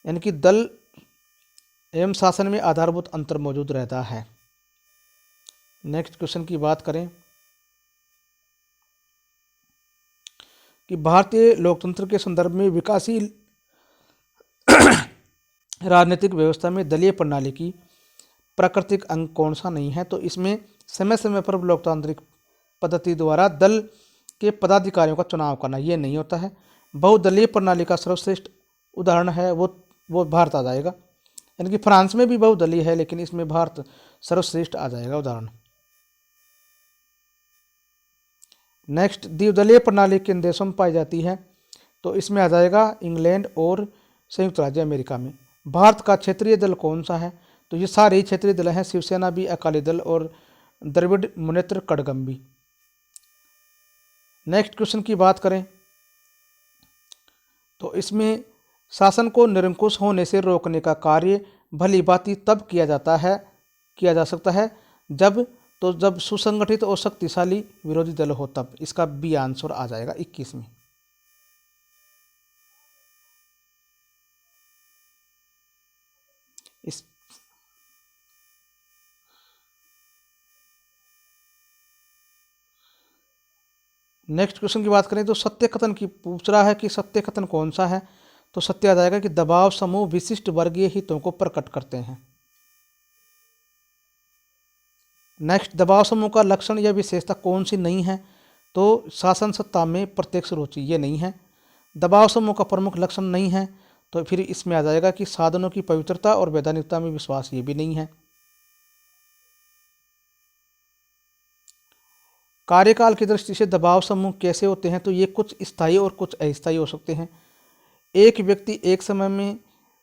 यानी कि दल एवं शासन में आधारभूत अंतर मौजूद रहता है। नेक्स्ट क्वेश्चन की बात करें कि भारतीय लोकतंत्र के संदर्भ में विकासशील राजनीतिक व्यवस्था में दलीय प्रणाली की प्राकृतिक अंग कौन सा नहीं है? तो इसमें समय समय पर लोकतांत्रिक पद्धति द्वारा दल के पदाधिकारियों का चुनाव करना ये नहीं होता है। बहुदलीय प्रणाली का सर्वश्रेष्ठ उदाहरण है वो भारत आ जाएगा, यानी कि फ्रांस में भी बहुदलीय है लेकिन इसमें भारत सर्वश्रेष्ठ आ जाएगा उदाहरण। नेक्स्ट, द्विदलीय प्रणाली किन देशों में पाई जाती है? तो इसमें आ जाएगा इंग्लैंड और संयुक्त राज्य अमेरिका में। भारत का क्षेत्रीय दल कौन सा है? तो ये सारे ही क्षेत्रीय दल हैं, शिवसेना भी, अकाली दल और द्रविड़ मुनेत्र कड़गम भी। नेक्स्ट क्वेश्चन की बात करें तो इसमें शासन को निरंकुश होने से रोकने का कार्य भली भांति तब किया जा सकता है जब सुसंगठित और शक्तिशाली विरोधी दल हो तब। इसका बी आंसर आ जाएगा 21 में। इस नेक्स्ट क्वेश्चन की बात करें तो सत्य कथन की पूछ रहा है कि सत्य कथन कौन सा है? तो सत्य आ जाएगा कि दबाव समूह विशिष्ट वर्गीय हितों को प्रकट करते हैं। नेक्स्ट, दबाव समूह का लक्षण या विशेषता कौन सी नहीं है? तो शासन सत्ता में प्रत्यक्ष रुचि ये नहीं है। दबाव समूह का प्रमुख लक्षण नहीं है तो फिर इसमें आ जाएगा कि साधनों की पवित्रता और वैधानिकता में विश्वास ये भी नहीं है। कार्यकाल की दृष्टि से दबाव समूह कैसे होते हैं? तो ये कुछ स्थायी और कुछ अस्थायी हो सकते हैं। एक व्यक्ति एक समय में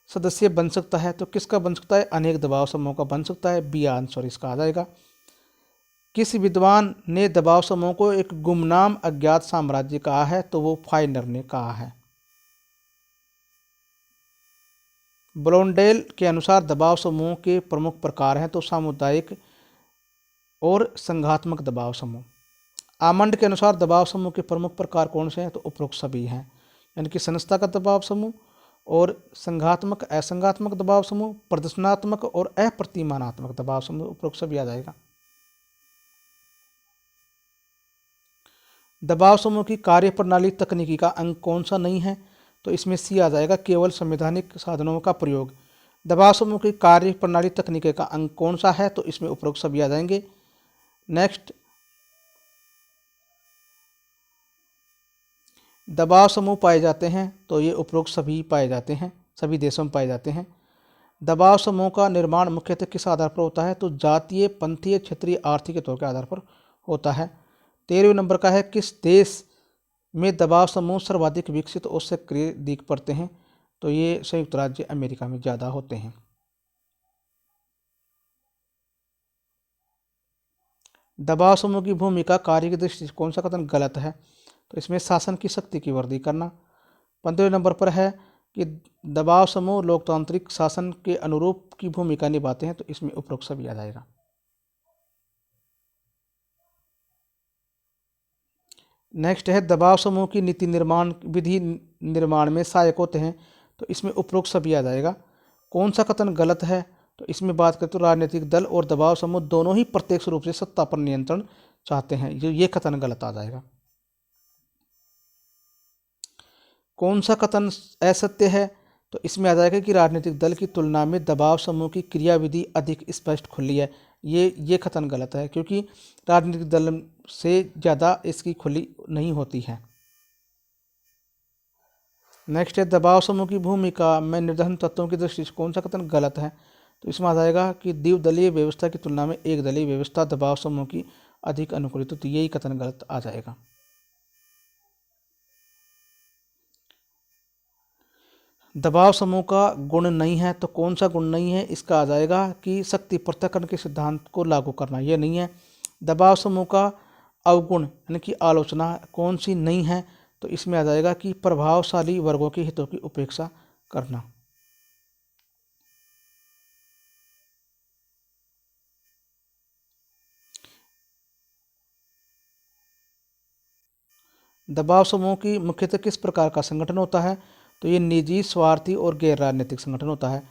सदस्य बन सकता है, तो किसका बन सकता है? अनेक दबाव समूह का बन सकता है। बी आंसर इसका आ जाएगा। किस विद्वान ने दबाव समूह को एक गुमनाम अज्ञात साम्राज्य कहा है? तो वो फाइनर ने कहा है। ब्लोंडेल के अनुसार दबाव समूह के प्रमुख प्रकार हैं तो सामुदायिक और संघात्मक दबाव समूह। आमंड के अनुसार दबाव समूह के प्रमुख प्रकार कौन से हैं? तो उपरोक्त सभी हैं, यानी कि संस्था का दबाव समूह और संघात्मक असंघात्मक दबाव समूह, प्रदर्शनात्मक और अप्रतिमानात्मक दबाव समूह, उपरोक्त सभी आ जाएगा। दबाव समूह की कार्यप्रणाली तकनीकी का अंग कौन सा नहीं है? तो इसमें सी आ जाएगा, केवल संवैधानिक साधनों का प्रयोग। दबाव समूह की कार्यप्रणाली तकनीकी का अंग कौन सा है? तो इसमें उपरोक्त सभी आ जाएंगे। नेक्स्ट, दबाव समूह पाए जाते हैं तो ये उपरोक्त सभी पाए जाते हैं, सभी देशों में पाए जाते हैं। दबाव समूह का निर्माण मुख्यतः किस आधार पर होता है? तो जातीय, पंथीय, क्षेत्रीय, आर्थिक हितों के आधार पर होता है। 13वें नंबर का है, किस देश में दबाव समूह सर्वाधिक विकसित और सक्रिय दिख पड़ते हैं? तो ये संयुक्त राज्य अमेरिका में ज़्यादा होते हैं। दबाव समूह की भूमिका कार्य की दृष्टि से कौन सा कथन गलत है? तो इसमें शासन की शक्ति की वृद्धि करना। 15वें नंबर पर है कि दबाव समूह लोकतांत्रिक शासन के अनुरूप की भूमिका निभाते हैं तो इसमें उपरोक्त सभी आ जाएगा। नेक्स्ट है, दबाव समूह की नीति निर्माण विधि निर्माण में सहायक होते हैं तो इसमें उपरोक्त सभी आ जाएगा। कौन सा कथन गलत है? तो इसमें बात करें तो राजनीतिक दल और दबाव समूह दोनों ही प्रत्यक्ष रूप से सत्ता पर नियंत्रण चाहते हैं, ये कथन गलत आ जाएगा। कौन सा कथन असत्य है? तो इसमें आ जाएगा कि राजनीतिक दल की तुलना में दबाव समूह की क्रियाविधि अधिक स्पष्ट खुली है, ये कथन गलत है, क्योंकि राजनीतिक दल से ज़्यादा इसकी खुली नहीं होती है। नेक्स्ट है, दबाव समूह की भूमिका में निर्धारण तत्वों की दृष्टि से कौन सा कथन गलत है? तो इसमें आ जाएगा कि द्विदलीय व्यवस्था की तुलना में एक दलीय व्यवस्था दबाव समूह की अधिक अनुकूलित होती है, यही कथन गलत आ जाएगा। दबाव समूह का गुण नहीं है, तो कौन सा गुण नहीं है? इसका आ जाएगा कि शक्ति पृथक्करण के सिद्धांत को लागू करना, ये नहीं है। दबाव समूह का अवगुण यानी कि आलोचना कौन सी नहीं है? तो इसमें आ जाएगा कि प्रभावशाली वर्गों के हितों की उपेक्षा करना। दबाव समूह की मुख्यतः किस प्रकार का संगठन होता है? तो ये निजी, स्वार्थी और गैर राजनीतिक संगठन होता है।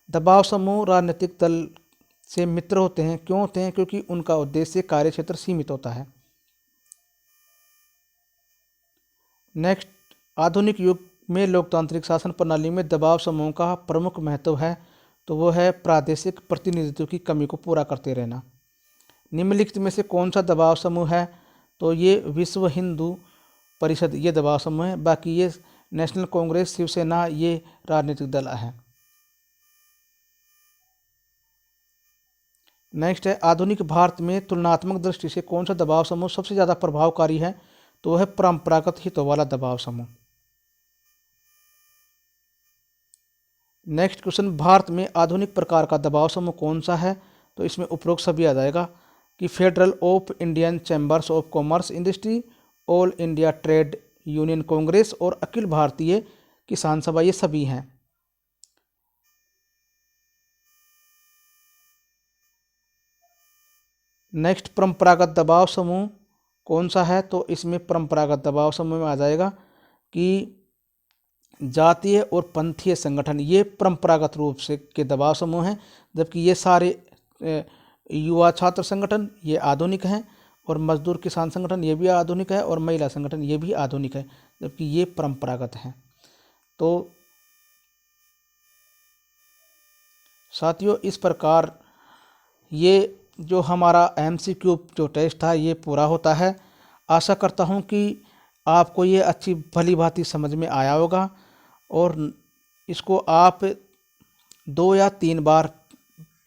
दबाव समूह राजनीतिक दल से मित्र होते हैं। क्यों होते हैं? क्योंकि उनका उद्देश्य कार्य क्षेत्र सीमित होता है। नेक्स्ट, आधुनिक युग में लोकतांत्रिक शासन प्रणाली में दबाव समूह का प्रमुख महत्व है, तो वो है प्रादेशिक प्रतिनिधित्व की कमी को पूरा करते रहना। निम्नलिखित में से कौन सा दबाव समूह है? तो ये विश्व हिंदू परिषद ये दबाव समूह है, बाकी ये नेशनल कांग्रेस, शिवसेना ये राजनीतिक दल है। नेक्स्ट है, आधुनिक भारत में तुलनात्मक दृष्टि से कौन सा दबाव समूह सबसे ज़्यादा प्रभावकारी है? तो है परंपरागत हितों वाला दबाव समूह। नेक्स्ट क्वेश्चन, भारत में आधुनिक प्रकार का दबाव समूह कौन सा है? तो इसमें उपरोक्त सभी आ जाएगा कि federal of Indian chambers of commerce industry, all India trade union Congress और अखिल भारतीय किसान सभा, ये सभी हैं। नेक्स्ट, परंपरागत दबाव समूह कौन सा है? तो इसमें परंपरागत दबाव समूह में आ जाएगा कि जातीय और पंथीय संगठन ये परंपरागत रूप से के दबाव समूह हैं, जबकि ये सारे युवा छात्र संगठन ये आधुनिक हैं, और मजदूर किसान संगठन ये भी आधुनिक है, और महिला संगठन ये भी आधुनिक है, जबकि ये परंपरागत हैं। तो साथियों, इस प्रकार ये जो हमारा MCQ जो टेस्ट था ये पूरा होता है। आशा करता हूँ कि आपको ये अच्छी भली भांति समझ में आया होगा, और इसको आप 2 या 3 बार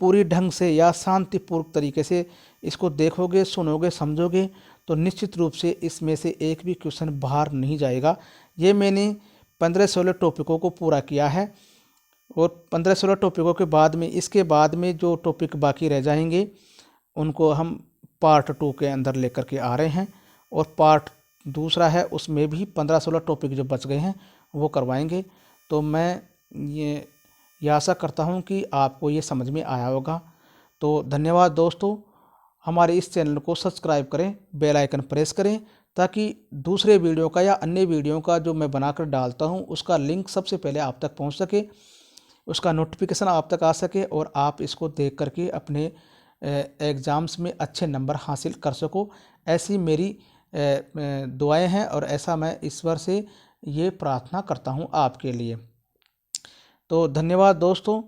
पूरी ढंग से या शांतिपूर्वक तरीके से इसको देखोगे, सुनोगे, समझोगे, तो निश्चित रूप से इसमें से एक भी क्वेश्चन बाहर नहीं जाएगा। ये मैंने 15-16 टॉपिकों को पूरा किया है, और 15-16 टॉपिकों के बाद में इसके बाद में जो टॉपिक बाकी रह जाएंगे उनको हम पार्ट 2 के अंदर लेकर के आ रहे हैं, और पार्ट दूसरा है उसमें भी 15-16 टॉपिक जो बच गए हैं वो करवाएंगे। तो मैं ये आशा करता हूँ कि आपको ये समझ में आया होगा। तो धन्यवाद दोस्तों, हमारे इस चैनल को सब्सक्राइब करें, बेल आइकन प्रेस करें, ताकि दूसरे वीडियो का या अन्य वीडियो का जो मैं बनाकर डालता हूँ उसका लिंक सबसे पहले आप तक पहुँच सके, उसका नोटिफिकेशन आप तक आ सके, और आप इसको देख करके अपने एग्ज़ाम्स में अच्छे नंबर हासिल कर सको। ऐसी मेरी दुआएं हैं, और ऐसा मैं ईश्वर से ये प्रार्थना करता हूँ आपके लिए। तो धन्यवाद दोस्तों,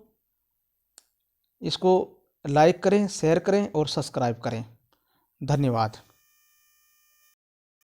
इसको लाइक करें, शेयर करें और सब्सक्राइब करें। धन्यवाद।